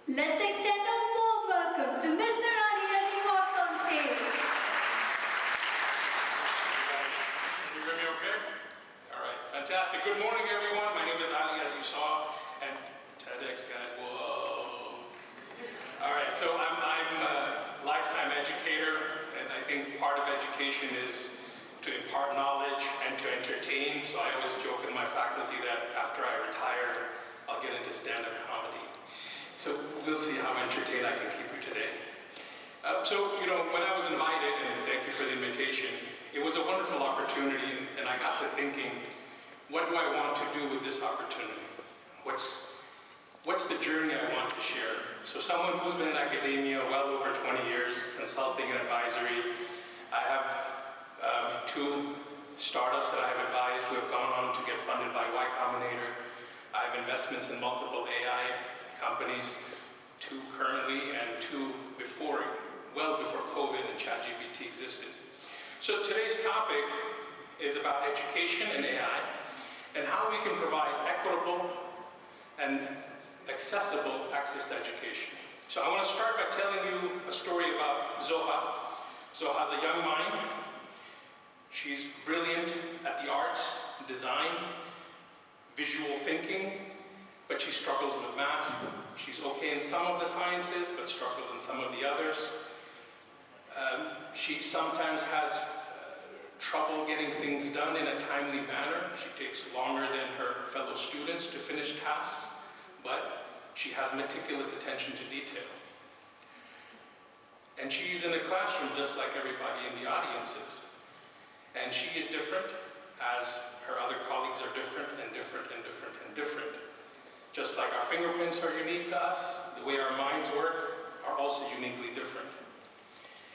Let's extend a warm welcome to Mr. Ali as he walks on stage. Can you hear me okay? All right, fantastic. Good morning, everyone. My name is Ali, as you saw, and TEDx guys, whoa. All right, so I'm a lifetime educator, and I think part of education is to impart knowledge and to entertain. So I always joke in my faculty that after I retire, I'll get into stand-up comedy. So we'll see how entertained I can keep you today. When I was invited, and thank you for the invitation, it was a wonderful opportunity, and I got to thinking, what do I want to do with this opportunity? What's the journey I want to share? So someone who's been in academia well over 20 years, consulting and advisory, I have 2 startups that I have advised who have gone on to get funded by Y Combinator. I have investments in multiple AI companies, 2 currently and 2 before, well before COVID and ChatGPT existed. So today's topic is about education and AI and how we can provide equitable and accessible access to education. So I want to start by telling you a story about Zoha. Zoha's a young mind. She's brilliant at the arts, design, visual thinking, but she struggles with math. She's okay in some of the sciences, but struggles in some of the others. She sometimes has trouble getting things done in a timely manner. She takes longer than her fellow students to finish tasks, but she has meticulous attention to detail. And she's in a classroom just like everybody in the audiences. And she is different, as her other colleagues are different and different and different and different. Just like our fingerprints are unique to us, the way our minds work are also uniquely different.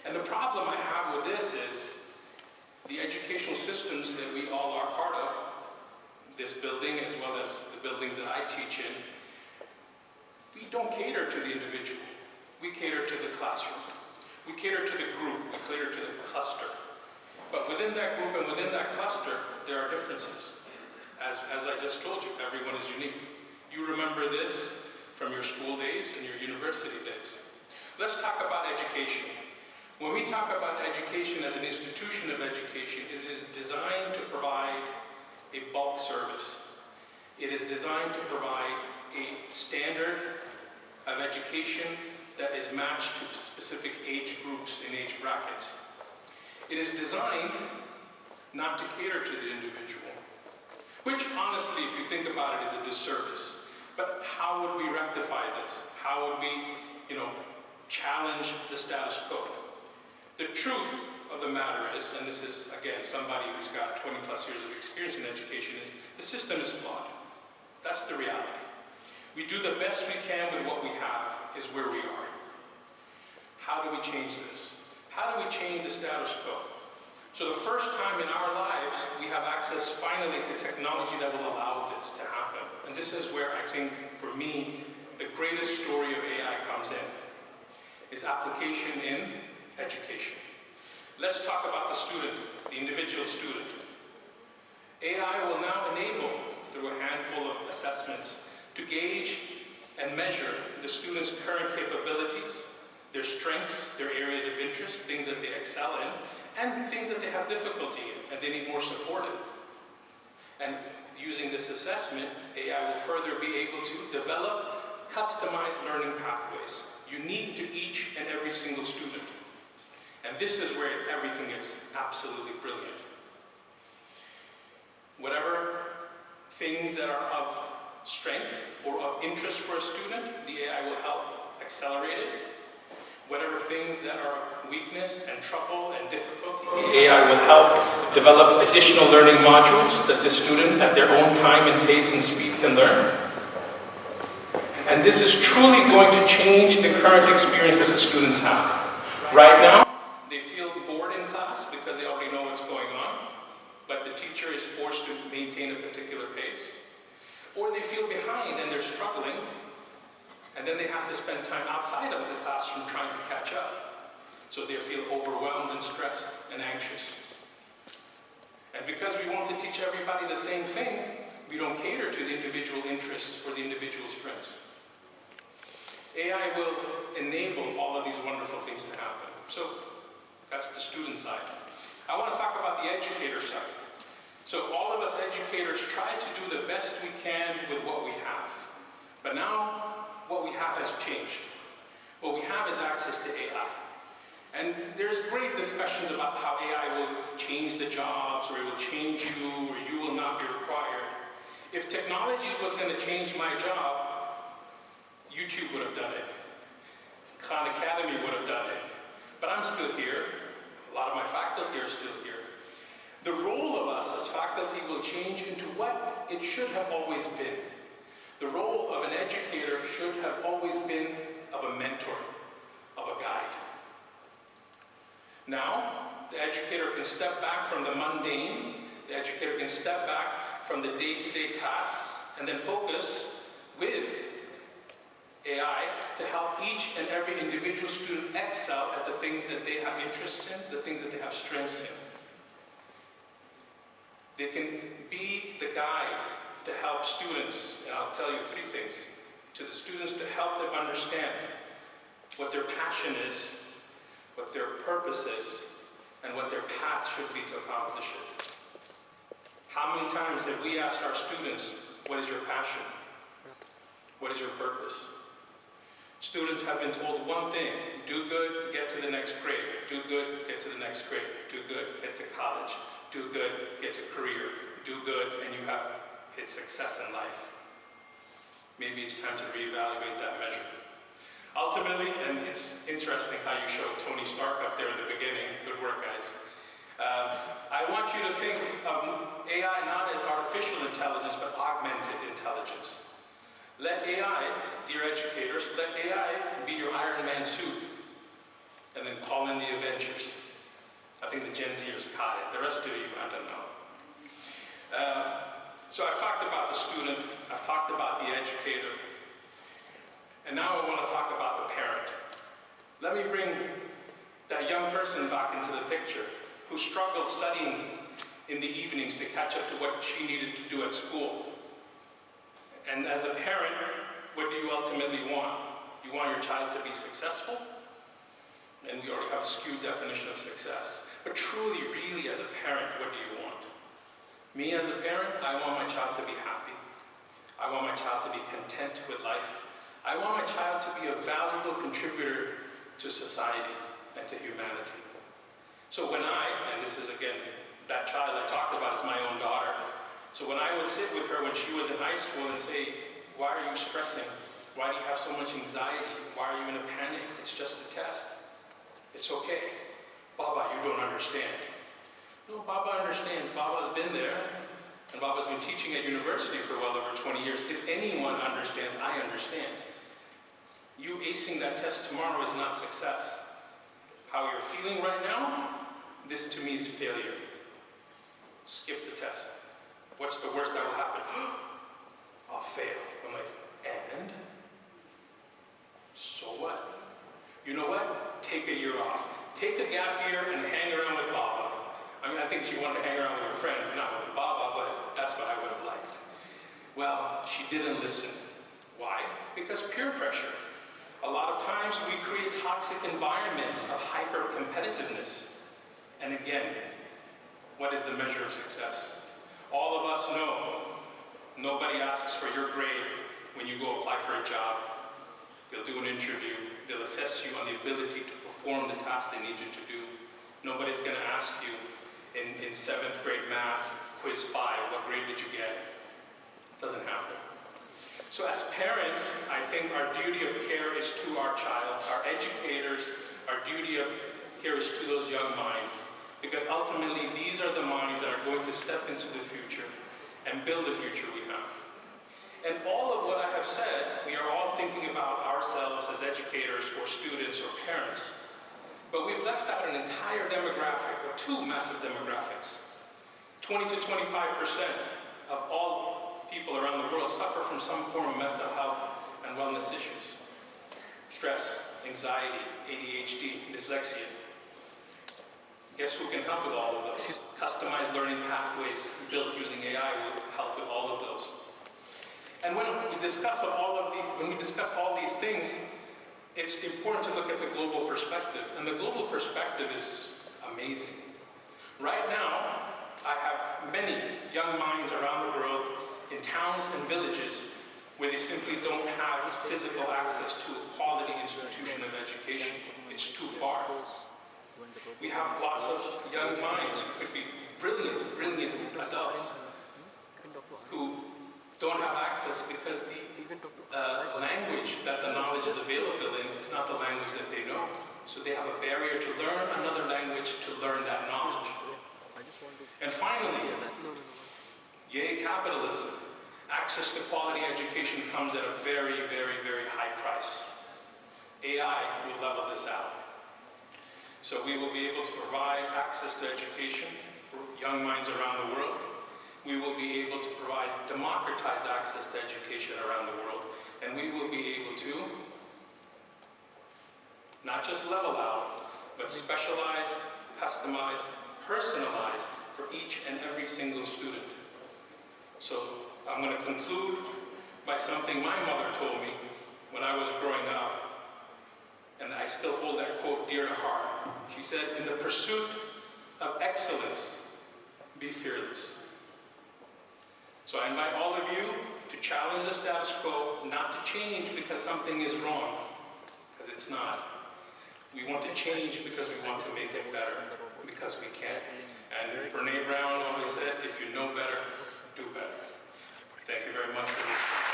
And the problem I have with this is the educational systems that we all are part of, this building as well as the buildings that I teach in, we don't cater to the individual. We cater to the classroom. We cater to the group. We cater to the cluster. But within that group and within that cluster, there are differences. As I just told you, everyone is unique. You remember this from your school days and your university days. Let's talk about education. When we talk about education as an institution of education, it is designed to provide a bulk service. It is designed to provide a standard of education that is matched to specific age groups and age brackets. It is designed not to cater to the individual, which honestly, if you think about it, is a disservice. But how would we rectify this? How would we, challenge the status quo? The truth of the matter is, and this is, again, somebody who's got 20 plus years of experience in education, is the system is flawed. That's the reality. We do the best we can with what we have, is where we are. How do we change this? How do we change the status quo? So the first time in our lives, we have access finally to technology that will allow this to happen. And this is where I think, for me, the greatest story of AI comes in, is application in education. Let's talk about the student, the individual student. AI will now enable, through a handful of assessments, to gauge and measure the student's current capabilities, their strengths, their areas of interest, things that they excel in, and things that they have difficulty in and they need more support in. And using this assessment, AI will further be able to develop customized learning pathways, unique to each and every single student. And this is where everything gets absolutely brilliant. Whatever things that are of strength or of interest for a student, the AI will help accelerate it. Whatever things that are weakness and trouble and difficulty, the AI will help develop additional learning modules that the student at their own time and pace and speed can learn. And this is truly going to change the current experience that the students have. Right now, they feel bored in class because they already know what's going on, but the teacher is forced to maintain a particular pace. Or they feel behind and they're struggling, and then they have to spend time outside of the classroom trying to catch up. So they feel overwhelmed and stressed and anxious. And because we want to teach everybody the same thing, we don't cater to the individual interests or the individual strengths. AI will enable all of these wonderful things to happen. So that's the student side. I want to talk about the educator side. So all of us educators try to do the best we can with what we have. But now, what we have has changed. What we have is access to AI. And there's great discussions about how AI will change the jobs, or it will change you, or you will not be required. If technology was going to change my job, YouTube would have done it. Khan Academy would have done it. But I'm still here. A lot of my faculty are still here. The role of us as faculty will change into what it should have always been. The role of an educator should have always been of a mentor, of a guide. Now, the educator can step back from the mundane, the educator can step back from the day-to-day tasks, and then focus with AI to help each and every individual student excel at the things that they have interests in, the things that they have strengths in. They can be the guide to help students, and I'll tell you 3 things, to the students to help them understand what their passion is, what their purpose is, and what their path should be to accomplish it. How many times have we asked our students, what is your passion? What is your purpose? Students have been told one thing: do good, get to the next grade. Do good, get to the next grade. Do good, get to college. Do good, get to career. Do good, and you have hit success in life. Maybe it's time to reevaluate that measure. Ultimately, and it's interesting how you showed Tony Stark up there in the beginning. Good work, guys. I want you to think of AI not as artificial intelligence, but augmented intelligence. Let AI, dear educators, let AI be your Iron Man suit. and then call in the Avengers. I think the Gen Zers caught it. The rest of you, I don't know. So I've talked about the student, I've talked about the educator, and now I want to talk about the parent. Let me bring that young person back into the picture who struggled studying in the evenings to catch up to what she needed to do at school. And as a parent, what do you ultimately want? You want your child to be successful? And we already have a skewed definition of success. But truly, really, as a parent, what do you want? Me as a parent, I want my child to be happy. I want my child to be content with life. I want my child to be a valuable contributor to society and to humanity. So when and this is again, that child I talked about is my own daughter. So when I would sit with her when she was in high school and say, why are you stressing? Why do you have so much anxiety? Why are you in a panic? It's just a test. It's okay. Baba, you don't understand. No, Baba understands. Baba's been there, and Baba's been teaching at university for well over 20 years. If anyone understands, I understand. You acing that test tomorrow is not success. How you're feeling right now, this to me is failure. Skip the test. What's the worst that will happen? I'll fail. I'm like, and? So what? You know what? Take a year off. Take a gap year and hang around with Baba. I mean, I think she wanted to hang around with her friends, not with Baba, but that's what I would have liked. Well, she didn't listen. Why? Because peer pressure. A lot of times we create toxic environments of hyper-competitiveness. And again, what is the measure of success? All of us know nobody asks for your grade when you go apply for a job. They'll do an interview. They'll assess you on the ability to perform the task they need you to do. Nobody's going to ask you in 7th grade math, quiz 5, what grade did you get? It doesn't happen. So as parents, I think our duty of care is to our child. Our educators, our duty of care is to those young minds. Because ultimately, these are the minds that are going to step into the future and build the future we have. And all of what I have said, we are all thinking about ourselves as educators or students or parents. But we've left out an entire demographic, or two massive demographics. 20 to 25% of all people around the world suffer from some form of mental health and wellness issues. Stress, anxiety, ADHD, dyslexia. Guess who can help with all of those? Customized learning pathways built using AI will help with all of those. And when we discuss all these things, it's important to look at the global perspective. And the global perspective is amazing. Right now, I have many young minds around the world in towns and villages where they simply don't have physical access to a quality institution of education. It's too far. We have lots of young minds who could be brilliant adults who don't have access because the language that the knowledge is available in is not the language that they know. So they have a barrier to learn another language to learn that knowledge. And finally, yay capitalism. Access to quality education comes at a very, very, very high price. AI will level this out. So we will be able to provide access to education for young minds around the world. We will be able to provide democratized access to education around the world. And we will be able to not just level out, but specialize, customize, personalize for each and every single student. So I'm going to conclude by something my mother told me when I was growing up, and I still hold that quote dear to heart. She said, in the pursuit of excellence, be fearless. So I invite all of you to challenge the status quo, not to change because something is wrong, because it's not. We want to change because we want to make it better, because we can. And Brene Brown always said, if you know better, do better. Thank you very much for listening.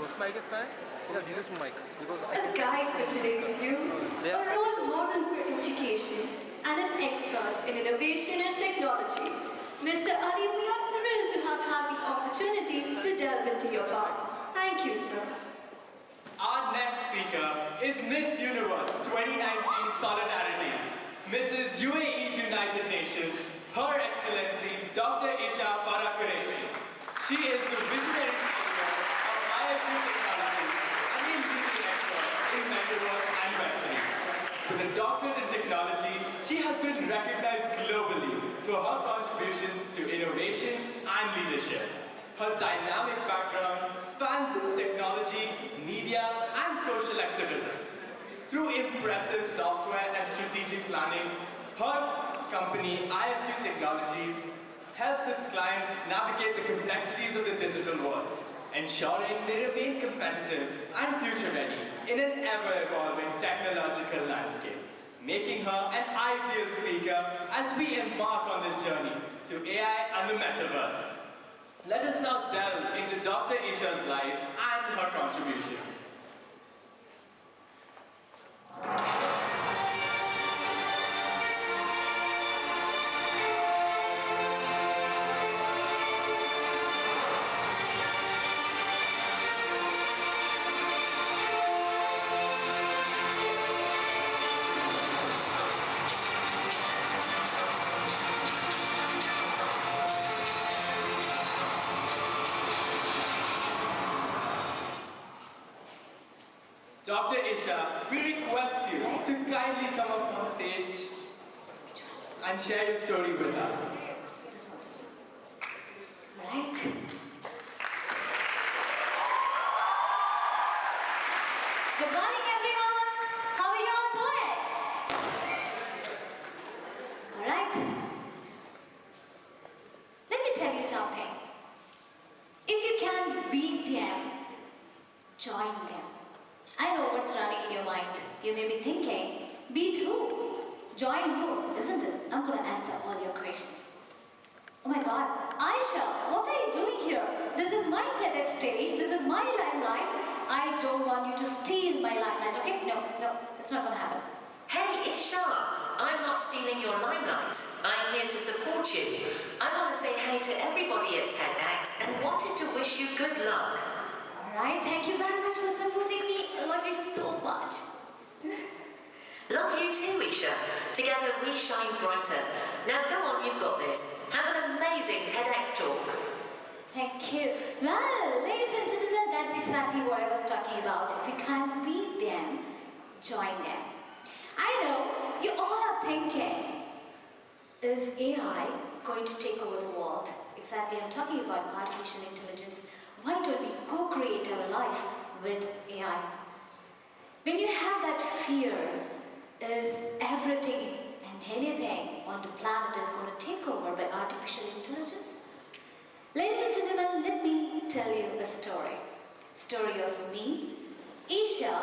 This mic is fine? Yeah, this is mic. Because A guide for today's youth, a role model for education, and an expert in innovation and technology. Mr. Ali, we are thrilled to have had the opportunity to delve into your path. Thank you, sir. Our next speaker is Miss Universe 2019 Solidarity, Mrs. UAE United Nations, Her Excellency Dr. Isha Farah Qureshi. She is the visionary speaker of IFU Technologies and a leading expert in metaverse and Web3. With a doctorate in technology, she has been recognized globally for her contributions to innovation and leadership. Her dynamic background spans technology, media, and social activism. Through impressive software and strategic planning, her company, IFQ Technologies, helps its clients navigate the complexities of the digital world, ensuring they remain competitive and future-ready in an ever-evolving technological landscape, making her an ideal speaker as we embark on this journey to AI and the metaverse. Let us now delve into Dr. Isha's life and her contributions. Dr. Isha, we request you to kindly come up on stage and share your story with us. Alright. Good morning, everyone. How are you all doing? Alright. Let me tell you something. If you can beat them, join them. I know what's running in your mind. You may be thinking, beat who? Join who, isn't it? I'm going to answer all your questions. Oh my God, Aisha, what are you doing here? This is my TEDx stage. This is my limelight. I don't want you to steal my limelight, okay? No, it's not going to happen. Hey, Isha, I'm not stealing your limelight. I'm here to support you. I want to say hey to everybody at TEDx and wanted to wish you good luck. Alright, thank you very much for supporting me. I love you so much. Love you too, Isha. Together we shine brighter. Now go on, you've got this. Have an amazing TEDx talk. Thank you. Well, ladies and gentlemen, that's exactly what I was talking about. If you can't beat them, join them. I know you all are thinking, is AI going to take over the world? Exactly, I'm talking about artificial intelligence. Why don't we co-create our life with AI? When you have that fear, is everything and anything on the planet is going to take over by artificial intelligence? Ladies and gentlemen, let me tell you a story. Story of me, Isha,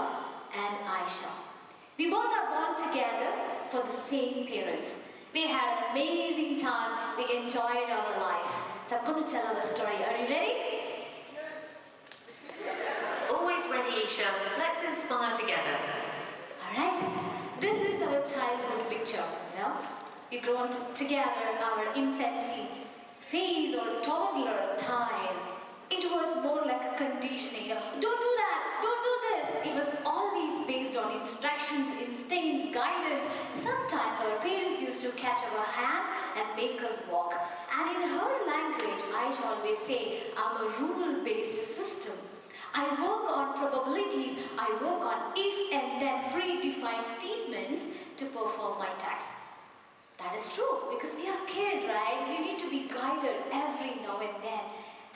and Aisha. We both are born together for the same parents. We had an amazing time. We enjoyed our life. So I'm going to tell our story. Are you ready? Always ready, Isha. Let's inspire together. Alright, this is our childhood picture, you know? We grown together, our infancy phase or toddler time. It was more like a conditioning, you know? Don't do that, don't do this. It was always based on instructions, instincts, guidance. Sometimes our parents used to catch our hand and make us walk. And in her language, I shall always say, I'm a rule-based system. I work on probabilities, I work on if and then predefined statements to perform my task. That is true, because we are kid, right? We need to be guided every now and then.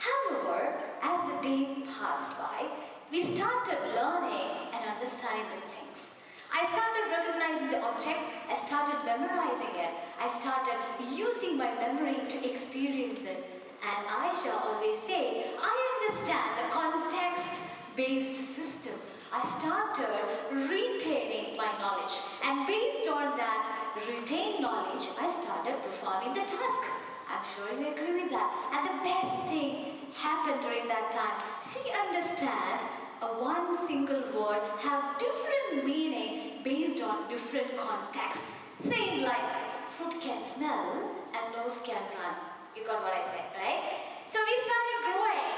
However, as the day passed by, we started learning and understanding the things. I started recognizing the object, I started memorizing it, I started using my memory to experience it. And I shall always say, I understand the context-based system. I started retaining my knowledge. And based on that retained knowledge, I started performing the task. I'm sure you agree with that. And the best thing happened during that time. She understands one single word have different meaning based on different contexts. saying like, foot can smell and nose can run. You got what I said, right? So we started growing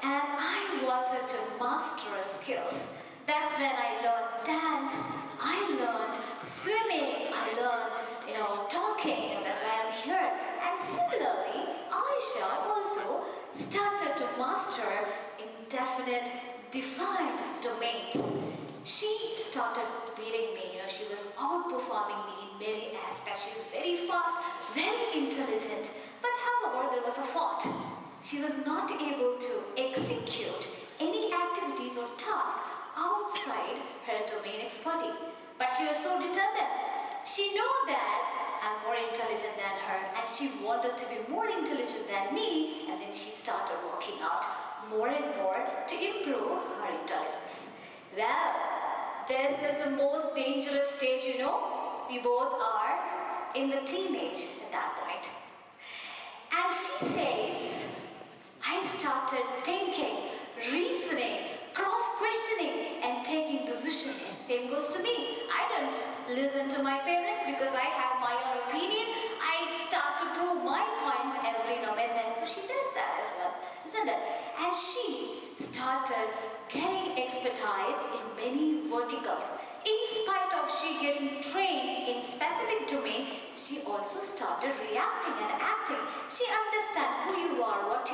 and I wanted to master skills. That's when I learned dance, I learned swimming, I learned, talking, that's why I'm here. And similarly, Aisha also started to master indefinite, defined domains. She started beating me, she was outperforming me in many aspects. She's very fast, very intelligent. But however, there was a fault. She was not able to execute any activities or tasks outside her domain expertise. But she was so determined. She knew that I'm more intelligent than her and she wanted to be more intelligent than me, and then she started working out more and more to improve her intelligence. Well, this is the most dangerous stage, We both are in the teenage at that point. And she says, I started thinking, reasoning, cross-questioning, and taking decisions. And same goes to me. I don't listen to my parents because I have my own opinion. I start to prove my points every now and then. So she does that as well, isn't it? And she started getting expertise in many verticals. In spite of she getting trained in specific domain, she also started reacting and acting. She understands who you are, what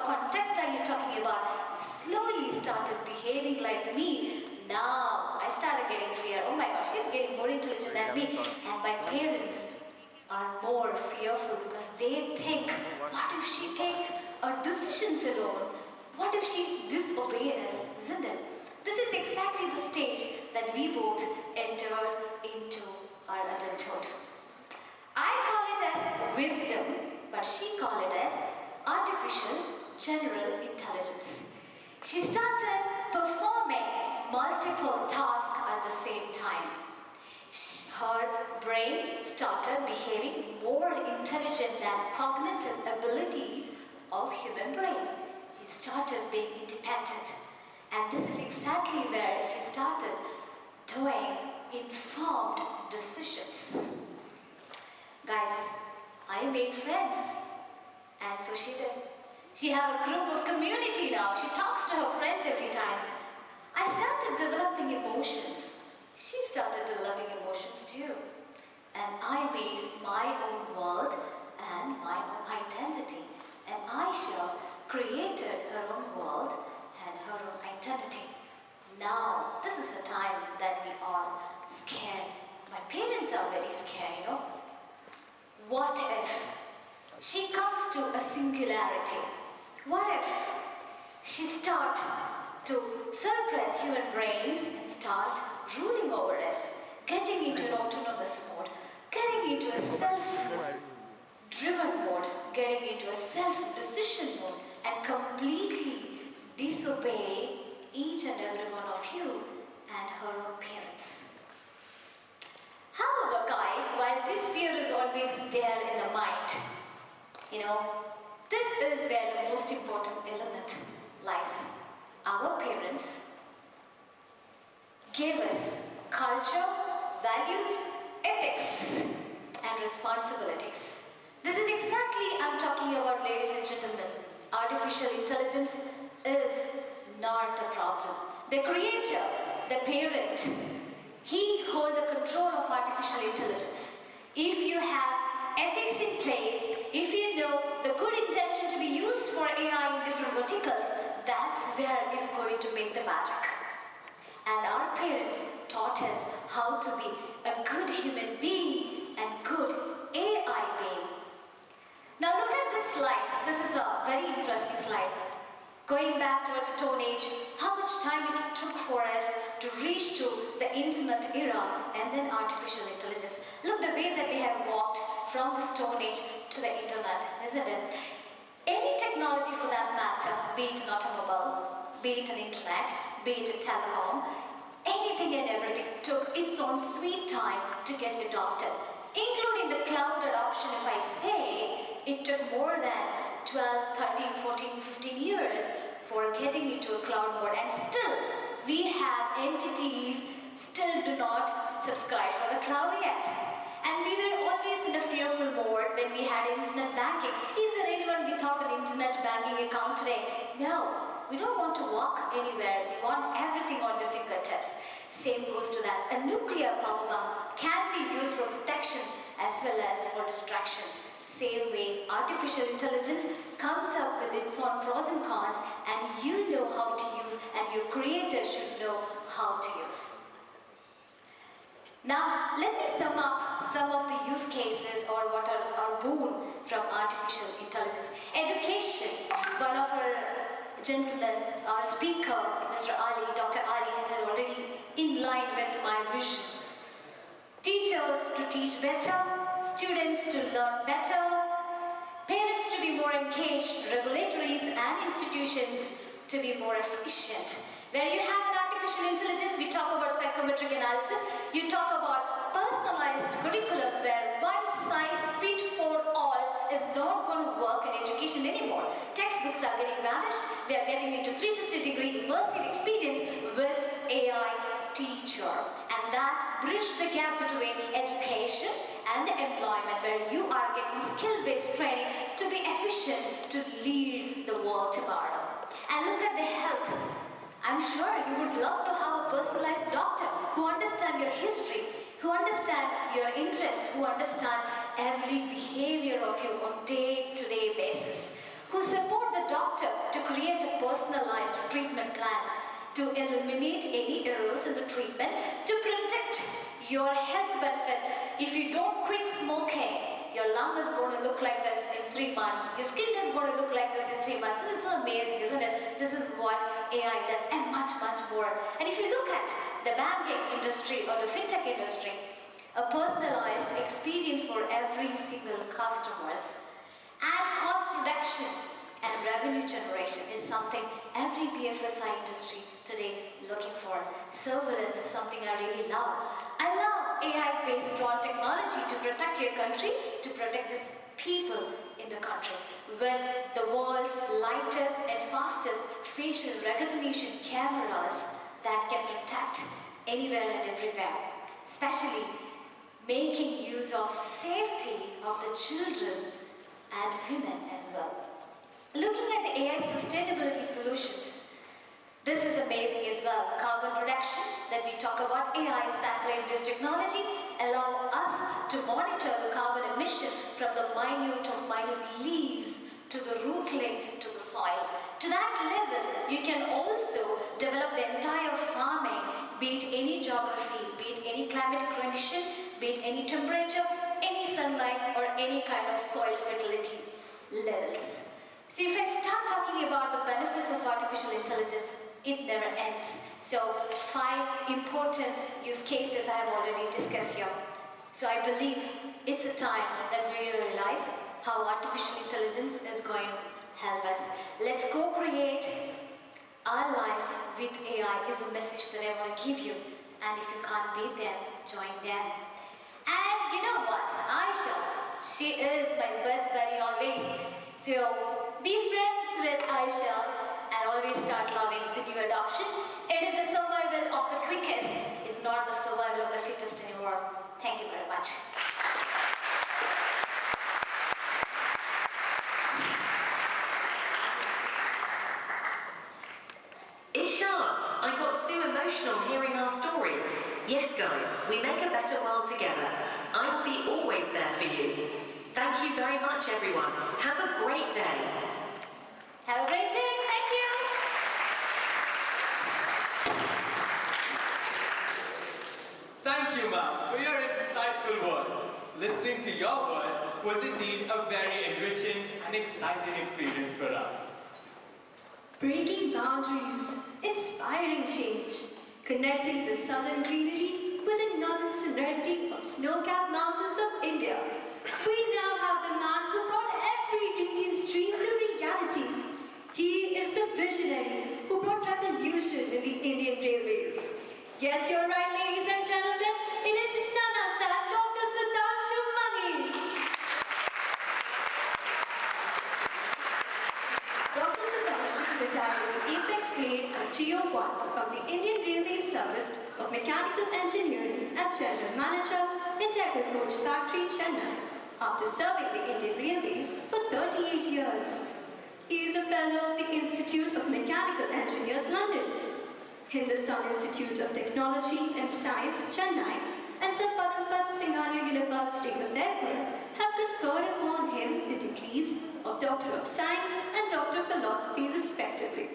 context are you talking about. Slowly started behaving like me. Now I started getting fear. Oh my gosh, she's getting more intelligent than me. And my parents are more fearful because they think, what if she take our decisions alone? What if she disobey us, isn't it? This is exactly the stage that we both entered into our adulthood. I call it as wisdom, but she called it as artificial general intelligence. She started performing multiple tasks at the same time. Her brain started behaving more intelligent than cognitive abilities of human brain. She started being independent. And this is exactly where she started doing informed decisions. Guys, I made friends, and so she did. She have a group of community now. She talks to her friends every time. I started developing emotions. She started developing emotions too. And I made my own world and my own identity. And Aisha created her own world and her own identity. Now, this is a time that we are scared. My parents are very scared, What if she comes to a singularity? What if she starts to suppress human brains and start ruling over us, getting into an autonomous mode, getting into a self-driven mode, getting into a self-decision mode, and completely disobey each and every one of you and her own parents. However, guys, while this fear is always there in the mind, this is where the most important element lies. Our parents gave us culture, values, ethics, and responsibilities. This is exactly I'm talking about, ladies and gentlemen. Artificial intelligence is not the problem. The creator, the parent, he holds the control of artificial intelligence. If you have ethics in place, if you know the good intention to be used for AI in different verticals, that's where it's going to make the magic. And our parents taught us how to be a good human being and good AI being. Now look at this slide. This is a very interesting slide. Going back to our Stone Age, how much time it took for us to reach to the internet era and then artificial intelligence. Look the way that we have walked from the Stone Age to the internet, isn't it? Any technology for that matter, be it an automobile, be it an internet, be it a telecom, anything and everything took its own sweet time to get adopted. Including the cloud adoption, if I say, it took more than 12, 13, 14, 15 years for getting into a cloud mode, and still we have entities still do not subscribe for the cloud yet. And And we were always in a fearful mode when we had internet banking. Is there anyone without an internet banking account today? No. We don't want to walk anywhere. We want everything on the fingertips. Same goes to that. A nuclear power bomb can be used for protection as well as for distraction. Same way, artificial intelligence comes up with its own pros and cons, and you know how to use, and your creator should know how to use. Now, let me sum up some of the use cases or what are boon from artificial intelligence. Education. One of our gentlemen, our speaker, Mr. Ali, Dr. Ali, has already in line with my vision. Teachers to teach better, students to learn better, parents to be more engaged, regulatories and institutions to be more efficient. Where you have an artificial intelligence, we talk about psychometric analysis, you talk about personalized curriculum where one size fit for all is not going to work in education anymore. Textbooks are getting vanished, we are getting into 360-degree immersive experience with AI teacher. And that bridged the gap between education and the employment where you are getting skill-based training to be efficient to lead the world tomorrow. And look at the health. I'm sure you would love to have a personalized doctor who understands your history, who understands your interests, who understands every behavior of you on day-to-day basis, who support the doctor to create a personalized treatment plan, to eliminate any errors in the treatment, to protect your health benefit. If you don't quit smoking, your lung is going to look like this in 3 months. Your skin is going to look like this in 3 months. This is so amazing, isn't it? This is what AI does, and much, much more. And if you look at the banking industry or the fintech industry, a personalized experience for every single customers and cost reduction and revenue generation is something every BFSI industry today looking for. Surveillance is something I really love. I love AI-based drone technology to protect your country, to protect the people in the country. With the world's lightest and fastest facial recognition cameras that can protect anywhere and everywhere, especially making use of safety of the children and women as well. Looking at the AI sustainability solutions, this is amazing as well. Carbon reduction that we talk about, AI satellite-based technology allow us to monitor the carbon emission from the minute of minute leaves to the rootlets into the soil. To that level, you can also develop the entire farming, be it any geography, be it any climatic condition, be it any temperature, any sunlight, or any kind of soil fertility levels. So if I start talking about the benefits of artificial intelligence, it never ends. So 5 important use cases I have already discussed here. So I believe it's a time that we realize how artificial intelligence is going to help us. Let's co-create our life with AI is a message that I want to give you. And if you can't beat them, join them. And you know what? Aisha, she is my best buddy always. So be friends with Aisha and always start loving the new adoption. It is the survival of the quickest. It's not the survival of the fittest anymore. Thank you very much. Isha, I got so emotional hearing our story. Yes, guys, we make a better world together. I will be always there for you. Thank you very much, everyone. Have a great day. Have a great day. Thank you. Thank you, ma'am, for your insightful words. Listening to your words was indeed a very enriching and exciting experience for us. Breaking boundaries, inspiring change, connecting the southern greenery with the northern serenity of snow-capped mountains of India. We now have the man who brought every Indian's dream to reality. He is the visionary who brought revolution in the Indian Railways. Yes, you're right, ladies and gentlemen, it is none other than Dr. Sudhanshu Mani. Dr. Sudhanshu retired with the Apex grade of GO1 from the Indian Railway Service of Mechanical Engineering as General Manager in Integral Coach Factory, Chennai, after serving the Indian Railways for 38 years. He is a fellow of the Institute of Mechanical Engineers, London, Hindustan Institute of Technology and Science, Chennai, and Sir Padampat Singhania University, Udaipur have conferred upon him the degrees of Doctor of Science and Doctor of Philosophy, respectively.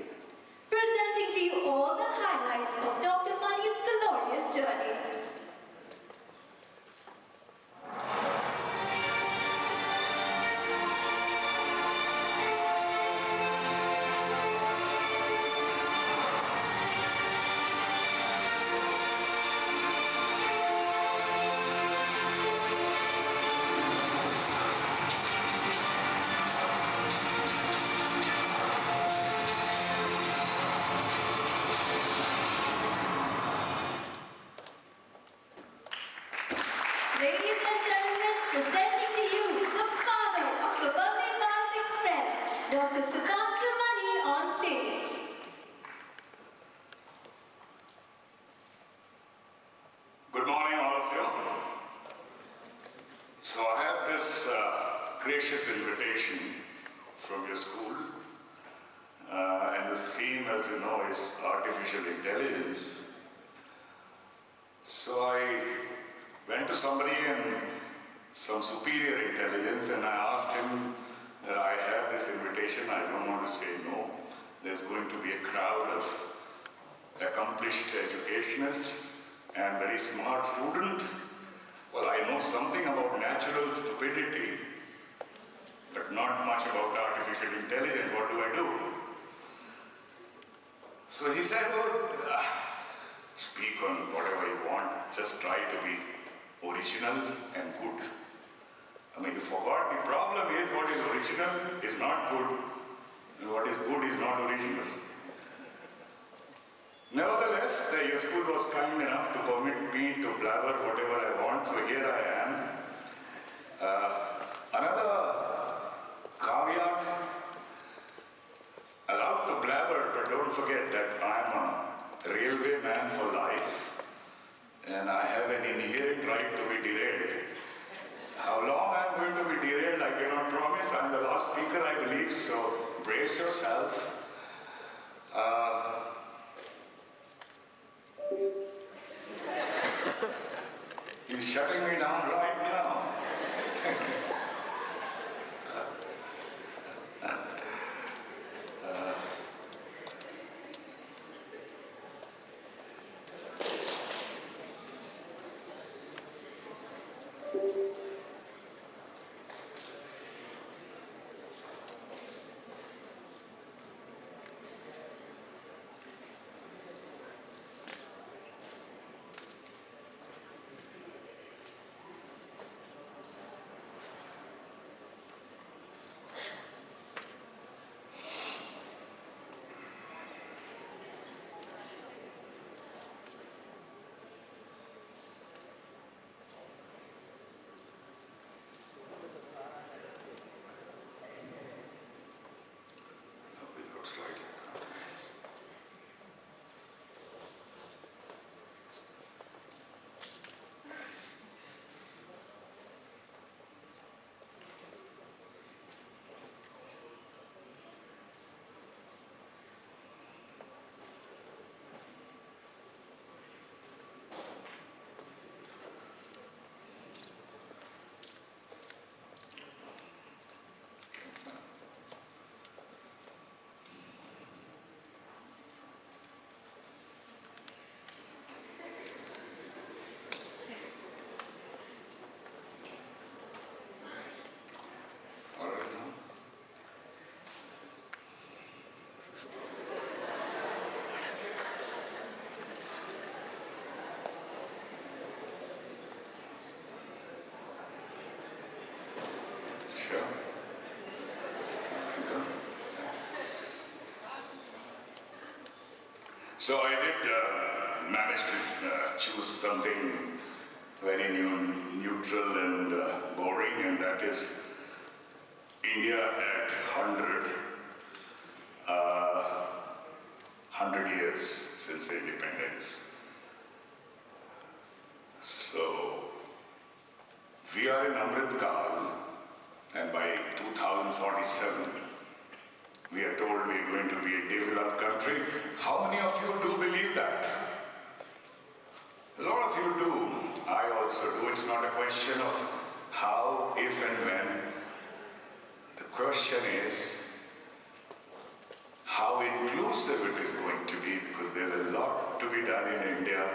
Presenting to you all the highlights of Dr. Mani's glorious journey. Ladies and gentlemen, presenting to you the father of the Vande Bharat Express, Dr. Sudhanshu Mani on stage. Good morning, all of you. So I have this gracious invitation from your school, and the theme, as you know, is artificial intelligence. So I went to somebody in some superior intelligence and I asked him that I have this invitation, I don't want to say no. There's going to be a crowd of accomplished educationists and very smart students. Well, I know something about natural stupidity, but not much about artificial intelligence. What do I do? So he said, well, speak on whatever you want, just try to be original and good. I mean, you forgot the problem is what is original is not good, and what is good is not original. Nevertheless, your school was kind enough to permit me to blabber whatever I want, so here I am. Another caveat, allowed to blabber, but don't forget that I'm a railway man for life. And I have an inherent right to be derailed. How long I'm going to be derailed, I cannot promise. I'm the last speaker, I believe, so brace yourself. He's shutting me down right now. So I did manage to choose something very neutral and boring, and that is India at 100 years since independence. So We are in Amrit Kal, and by 2047, we are told we are going to be a developed country. How many of you do believe that? A lot of you do. I also do. It's not a question of how, if, and when. The question is how inclusive it is going to be, because there's a lot to be done in India.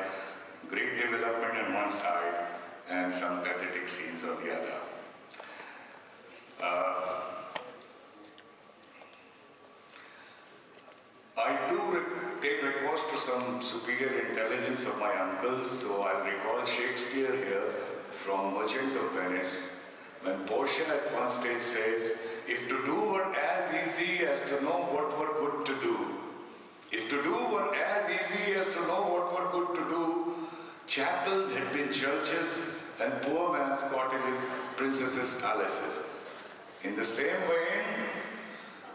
Great development on one side and some pathetic scenes on the other. I do take recourse to some superior intelligence of my uncles, so I'll recall Shakespeare here from Merchant of Venice, when Portia at one stage says, if to do were as easy as to know what were good to do, if to do were as easy as to know what were good to do, chapels had been churches and poor man's cottages, princesses' palaces. In the same vein,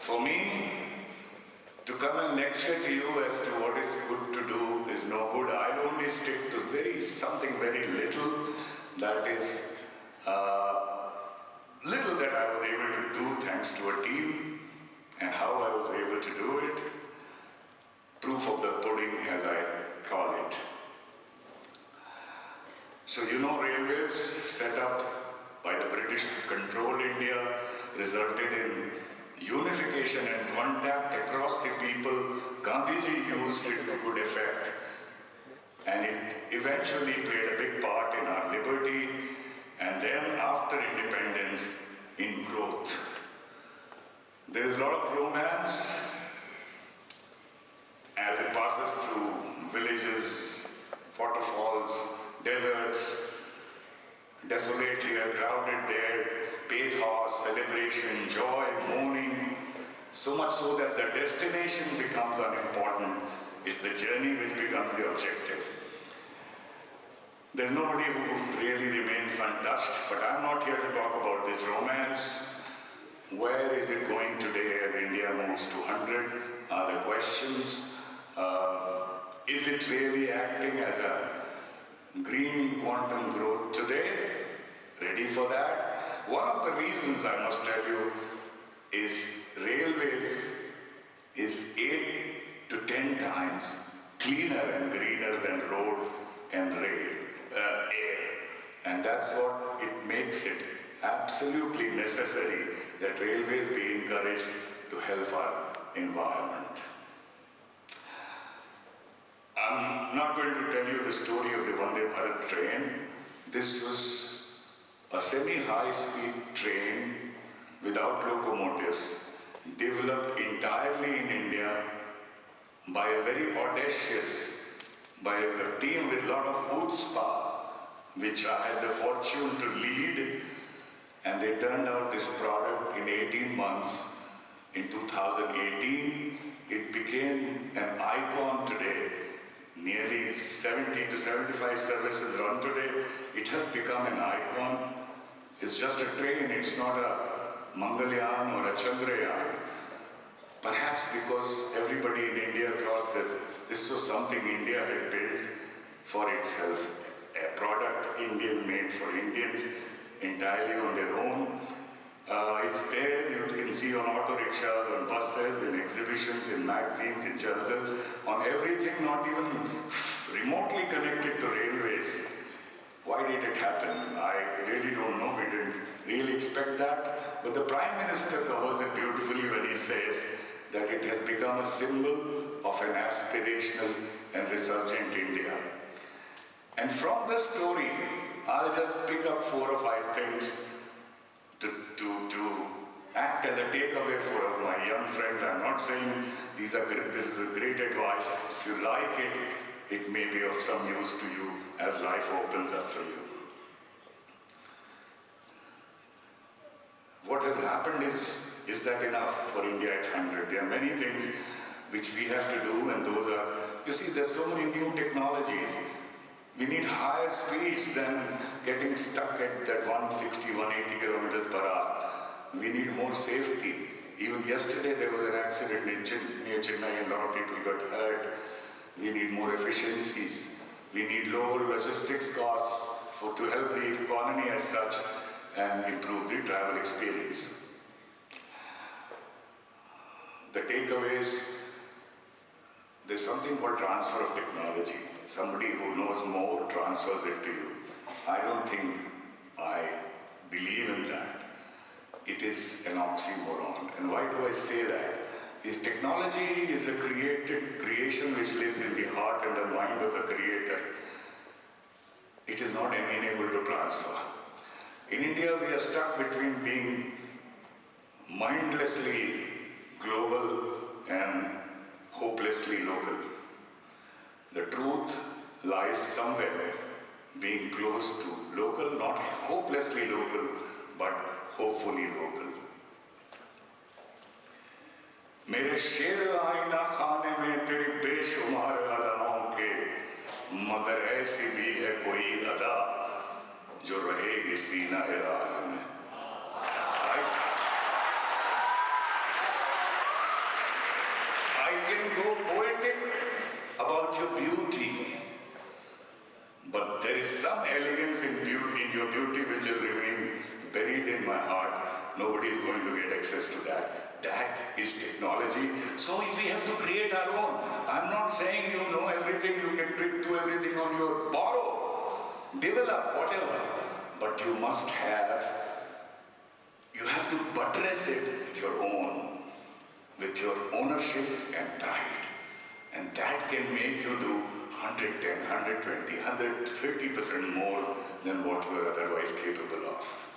for me, to come and lecture to you as to what is good to do is no good. I'll only stick to something very little, that is little that I was able to do thanks to a team, and how I was able to do it. Proof of the pudding, as I call it. So you know, railways set up by the British to control India resulted in unification and contact across the people. Gandhiji used it to good effect, and it eventually played a big part in our liberty, and then after independence, in growth. There is a lot of romance as it passes through villages, waterfalls, deserts, desolate here, crowded there, pathos, celebration, joy, mourning, so much so that the destination becomes unimportant. It's the journey which becomes the objective. There's nobody who really remains untouched, but I'm not here to talk about this romance. Where is it going today as India moves to 100? Are the questions. Is it really acting as a green quantum growth today? Ready for that? One of the reasons, I must tell you, is railways is 8 to 10 times cleaner and greener than road and air. And that's what it makes it absolutely necessary that railways be encouraged to help our environment. I'm not going to tell you the story of the Vande Bharat train. This was a semi-high-speed train without locomotives, developed entirely in India by a very audacious, by a team with a lot of chutzpah, which I had the fortune to lead, and they turned out this product in 18 months. In 2018, it became an icon today. Nearly 70 to 75 services run today. It has become an icon. It's just a train, it's not a Mangalyaan or a Chandrayaan. Perhaps because everybody in India thought this was something India had built for itself. A product Indian made for Indians, entirely on their own. It's there, you can see on auto rickshaws, on buses, in exhibitions, in magazines, in journals, on everything not even remotely connected to railways. Why did it happen? I really don't know. We didn't really expect that. But the Prime Minister covers it beautifully when he says that it has become a symbol of an aspirational and resurgent India. And from this story, I'll just pick up 4 or 5 things to act as a takeaway for my young friends. I'm not saying this is a great advice. If you like it, it may be of some use to you as life opens up for you. What has happened is that enough for India at 100? There are many things which we have to do, and those are, you see, there's so many new technologies. We need higher speeds than getting stuck at that 160, 180 kilometers per hour. We need more safety. Even yesterday there was an accident near Chennai and a lot of people got hurt. We need more efficiencies. We need lower logistics costs to help the economy as such and improve the travel experience. The takeaways, there's something called transfer of technology. Somebody who knows more transfers it to you. I don't think I believe in that. It is an oxymoron. And why do I say that? If technology is a creation which lives in the heart and the mind of the creator, it is not amenable to transfer. In India, we are stuck between being mindlessly global and hopelessly local. The truth lies somewhere, being close to local, not hopelessly local, but hopefully local. मेरे शेर आईना खाने में तेरी बेशुमार अदाओं के, मगर ऐसी भी है कोई अदा जो रहेगी सीना राज में. I can go poetic about your beauty, but there is some elegance in your beauty which will remain buried in my heart. Nobody is going to get access to that. That is technology. So if we have to create our own, I'm not saying you know everything, you can do everything on your borrow, develop, whatever. But you must have, you have to buttress it with your ownership and pride. And that can make you do 110, 120, 130% more than what you are otherwise capable of.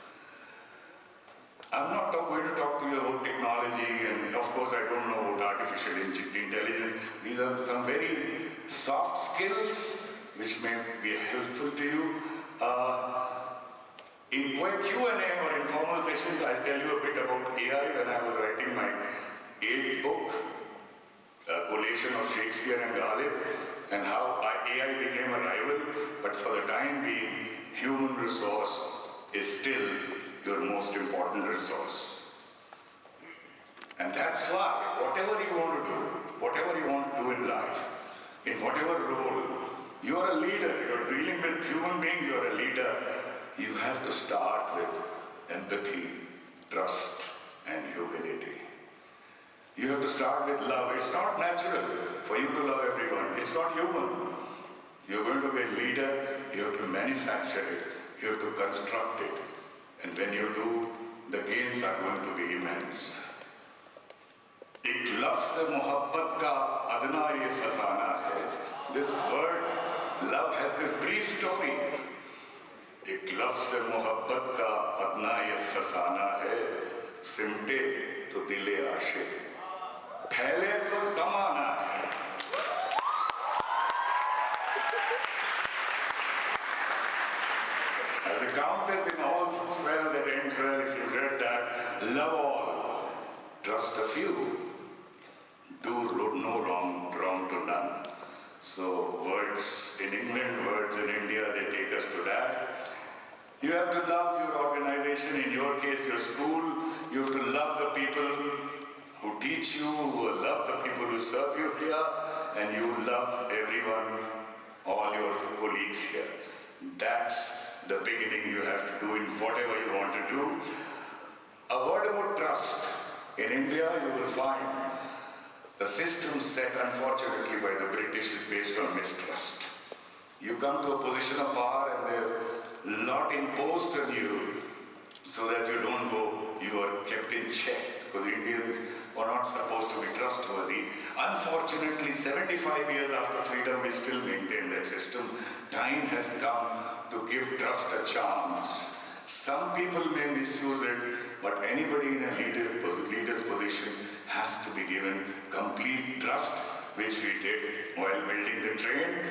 I'm not going to talk to you about technology, and of course I don't know about artificial intelligence. These are some very soft skills which may be helpful to you. In Q&A or informal sessions, I'll tell you a bit about AI when I was writing my 8th book, a collation of Shakespeare and Ghalib, and how AI became a rival, but for the time being, human resource is still your most important resource. And that's why, whatever you want to do, whatever you want to do in life, in whatever role, you are a leader, you're dealing with human beings, you're a leader, you have to start with empathy, trust, and humility. You have to start with love. It's not natural for you to love everyone. It's not human. You're going to be a leader, you have to manufacture it, you have to construct it. And when you do, the gains are going to be immense. एक लफ्ज़ मोहब्बत का अदना ये फसाना है. This word, love, has this brief story. एक लफ्ज़ मोहब्बत का अदना ये फसाना है, सिमटे तो दिले आशिक, फैले तो ज़माना है. As the Countess in All's Well That Ends Well, if you've read that, love all, trust a few, do no wrong to none. So words in England, words in India, they take us to that. You have to love your organization, in your case your school. You have to love the people who teach you, who love the people who serve you here, and you love everyone, all your colleagues here. That's the beginning you have to do in whatever you want to do. A word about trust. In India, you will find the system set, unfortunately, by the British is based on mistrust. You come to a position of power and there's a lot imposed on you so that you don't go, you are kept in check, because Indians are not supposed to be trustworthy. Unfortunately, 75 years after freedom, we still maintain that system. Time has come to give trust a chance. Some people may misuse it, but anybody in a leader's position has to be given complete trust, which we did while building the train.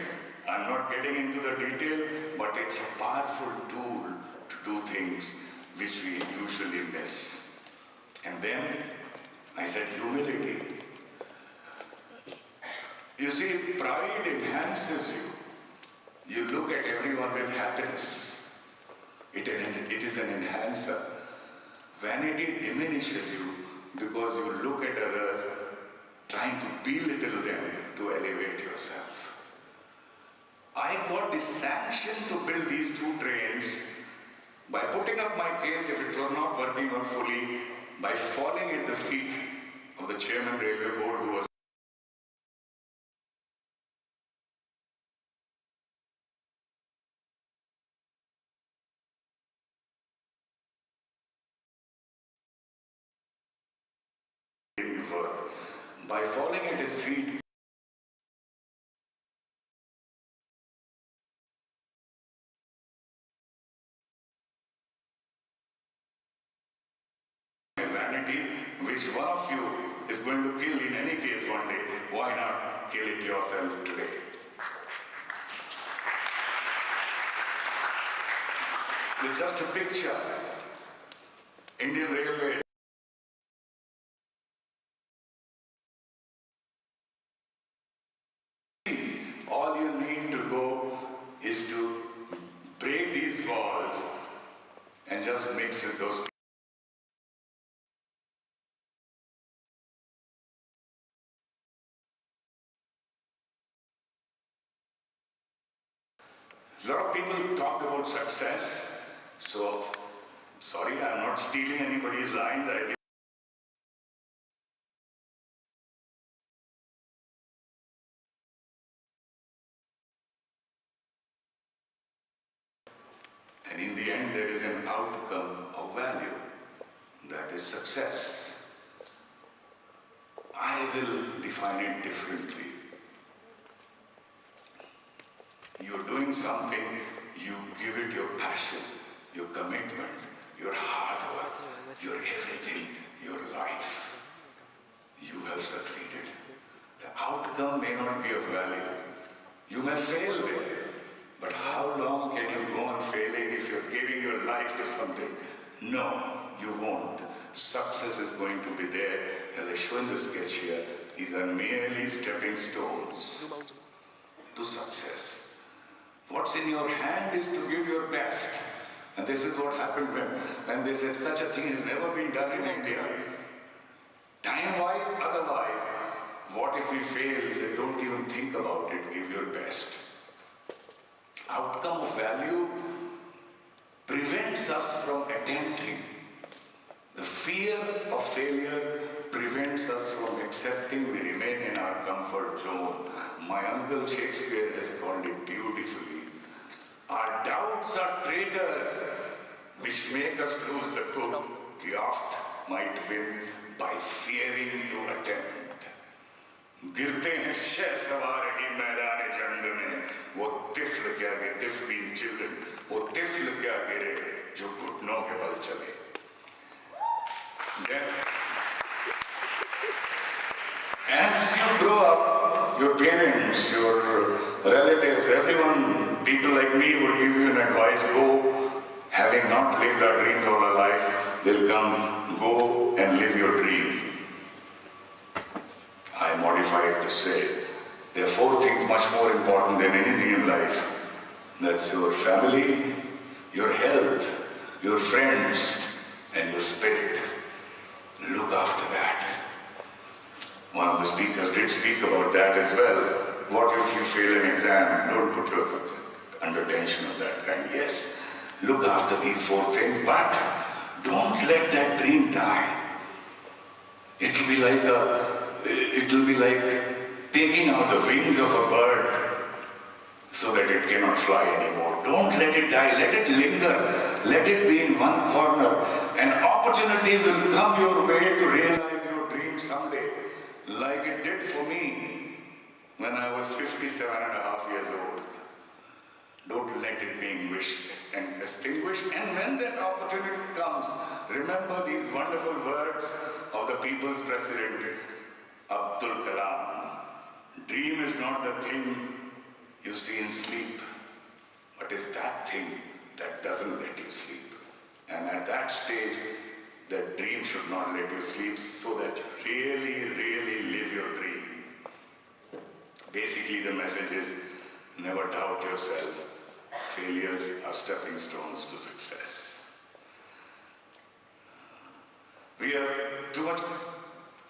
I'm not getting into the detail, but it's a powerful tool to do things which we usually miss. And then I said humility. You see, pride enhances you. You look at everyone with happiness. It is an enhancer. Vanity diminishes you because you look at others trying to belittle them to elevate yourself. I got the sanction to build these 2 trains by putting up my case if it was not working out fully, by falling at the feet of the chairman railway board who was in the work. By falling at his feet, vanity, which one of you is going to kill in any case one day, why not kill it yourself today? It's just a picture. Indian Railway. All you need to go is to break these walls and just mix with those people. A lot of people talk about success, so sorry, I'm not stealing anybody's lines. And in the end, there is an outcome of value, that is success. I will define it differently. You're doing something, you give it your passion, your commitment, your hard work, your everything, your life. You have succeeded. The outcome may not be of value. You may fail there, but how long can you go on failing if you're giving your life to something? No, you won't. Success is going to be there. As I show in the sketch here, these are merely stepping stones to success. What's in your hand is to give your best. And this is what happened when they said such a thing has never been done in India. Time-wise, otherwise. What if we fail? He said, don't even think about it, give your best. Outcome of value prevents us from attempting. The fear of failure prevents us from accepting we remain in our comfort zone. My uncle Shakespeare has called it beautifully. Our doubts are traitors which make us lose the good we oft might win by fearing to attempt. गिरते हैं शह सवार ही मैदान जंग में, वो तिफ्ल क्या गिरे, तिफ्ल means children, वो तिफ्ल क्या गिरे जो घुटनों के बल चले. As you grow up, your parents, your relatives, everyone, people like me would give you an advice, go, having not lived our dreams all our life, they'll come, go and live your dream. I modify it to say, there are 4 things much more important than anything in life. That's your family, your health, your friends, and your spirit. Look after that. One of the speakers did speak about that as well. What if you fail an exam? Don't put yourself under tension of that kind. Yes, look after these 4 things, but don't let that dream die. It'll be like taking out the wings of a bird so that it cannot fly anymore. Don't let it die, let it linger, let it be in one corner. An opportunity will come your way to realize your dream someday, like it did for me when I was 57.5 years old. Don't let it be extinguished and extinguished. And when that opportunity comes, remember these wonderful words of the people's president, Abdul Kalam. Dream is not the thing you see in sleep, but is that thing that doesn't let you sleep. And at that stage, that dream should not let you sleep, so that you really, really live your dream. Basically, the message is, never doubt yourself. Failures are stepping stones to success. We are too much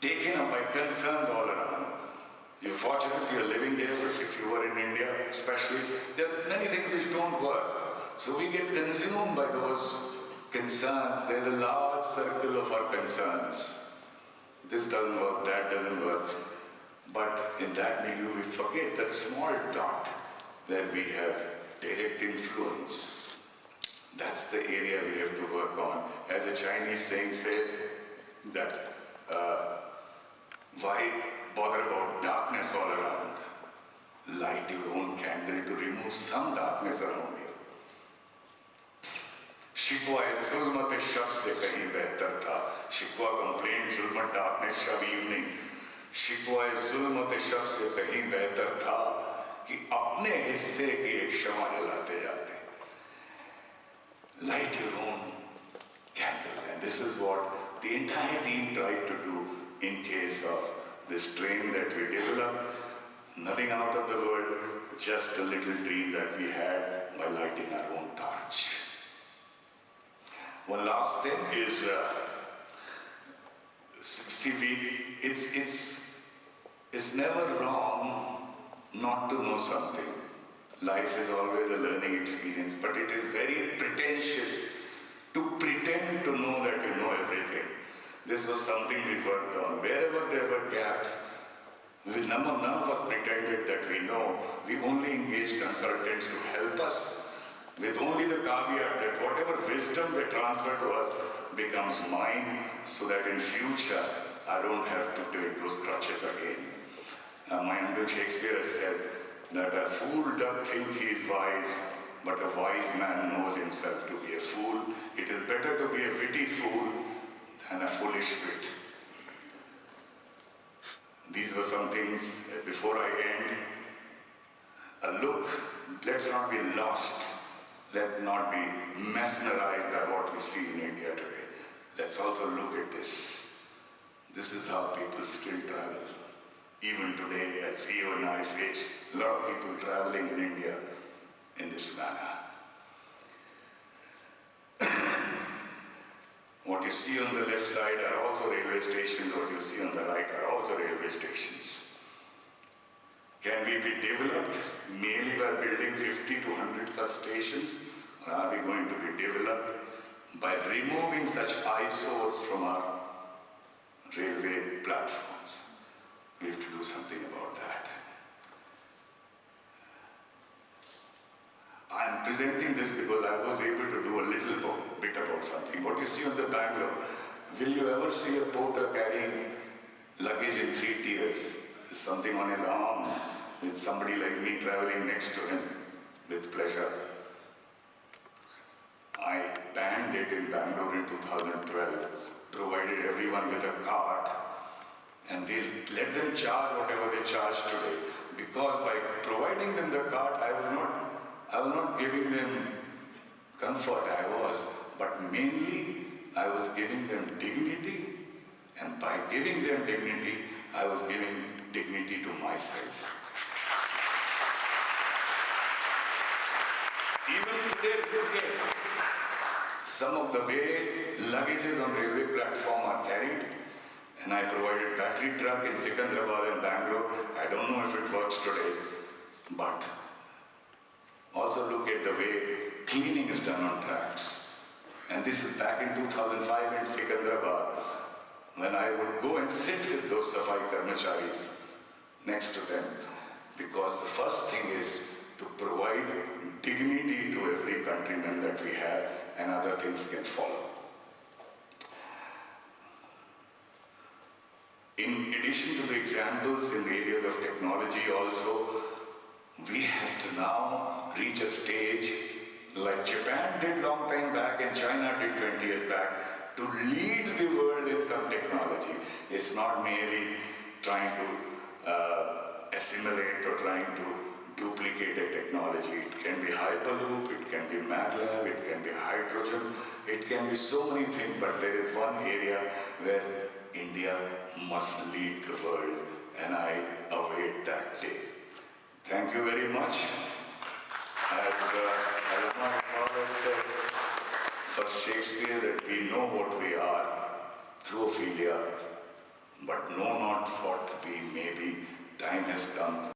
taken up by concerns all around. You're fortunate you're living here, but if you were in India especially, there are many things which don't work. So we get consumed by those concerns. There's a large circle of our concerns. This doesn't work, that doesn't work. But in that milieu, we forget that small dot where we have direct influence. That's the area we have to work on. As a Chinese saying says that why bother about darkness all around? Light your own candle to remove some darkness around you. शिकवा जुल्मत शब से कहीं बेहतर था. शिकवा complained जुल्मत darkness शब evening. शिकवा जुल्मत शब से कहीं बेहतर था कि अपने हिस्से की एक शमा जलाते जाते. Light your own candle, and this is what the entire team tried to do in case of this train that we developed. Nothing out of the world, just a little dream that we had by lighting our own torch. One last thing is, it's never wrong not to know something. Life is always a learning experience, but it is very pretentious to pretend to know that you know everything. This was something we worked on. Wherever there were gaps, none of us pretended that we know. We only engaged consultants to help us, with only the caveat that whatever wisdom they transfer to us becomes mine, so that in future I don't have to take those crutches again. My uncle Shakespeare has said that a fool doth think he is wise, but a wise man knows himself to be a fool. It is better to be a witty fool than a foolish wit. These were some things. Before I end, a look. Let's not be lost. Let's not be mesmerized by what we see in India today. Let's also look at this. This is how people still travel. Even today, as you and I face a lot of people traveling in India in this manner. What you see on the left side are also railway stations. What you see on the right are also railway stations. Can we be developed merely by building 50 to 100 such stations? Or are we going to be developed by removing such eyesores from our railway platforms? We have to do something about that. I am presenting this because I was able to do a little bit about something. What you see on the Bangalore, will you ever see a porter carrying luggage in 3 tiers? Something on his arm, with somebody like me traveling next to him with pleasure. I banned it in Bangalore in 2012, provided everyone with a card, and they let them charge whatever they charge today. Because by providing them the card, I was not giving them comfort, but mainly I was giving them dignity, and by giving them dignity, I was giving dignity to myself. Even today, look at some of the way luggages on railway platform are carried, and I provided battery truck in Secunderabad and Bangalore. I don't know if it works today, but also look at the way cleaning is done on tracks. And this is back in 2005 in Secunderabad, when I would go and sit with those Safai Karmacharis next to them, because the first thing is to provide dignity to every countryman that we have, and other things can follow. In addition to the examples in the areas of technology also, we have to now reach a stage like Japan did long time back and China did 20 years back, to lead the world in some technology. It's not merely trying to assimilate or trying to duplicate a technology. It can be Hyperloop, it can be MATLAB, it can be hydrogen, it can be so many things, but there is one area where India must lead the world, and I await that day. Thank you very much. As my father said, for Shakespeare, that we know what we are through Ophelia, but know not what we may be time has come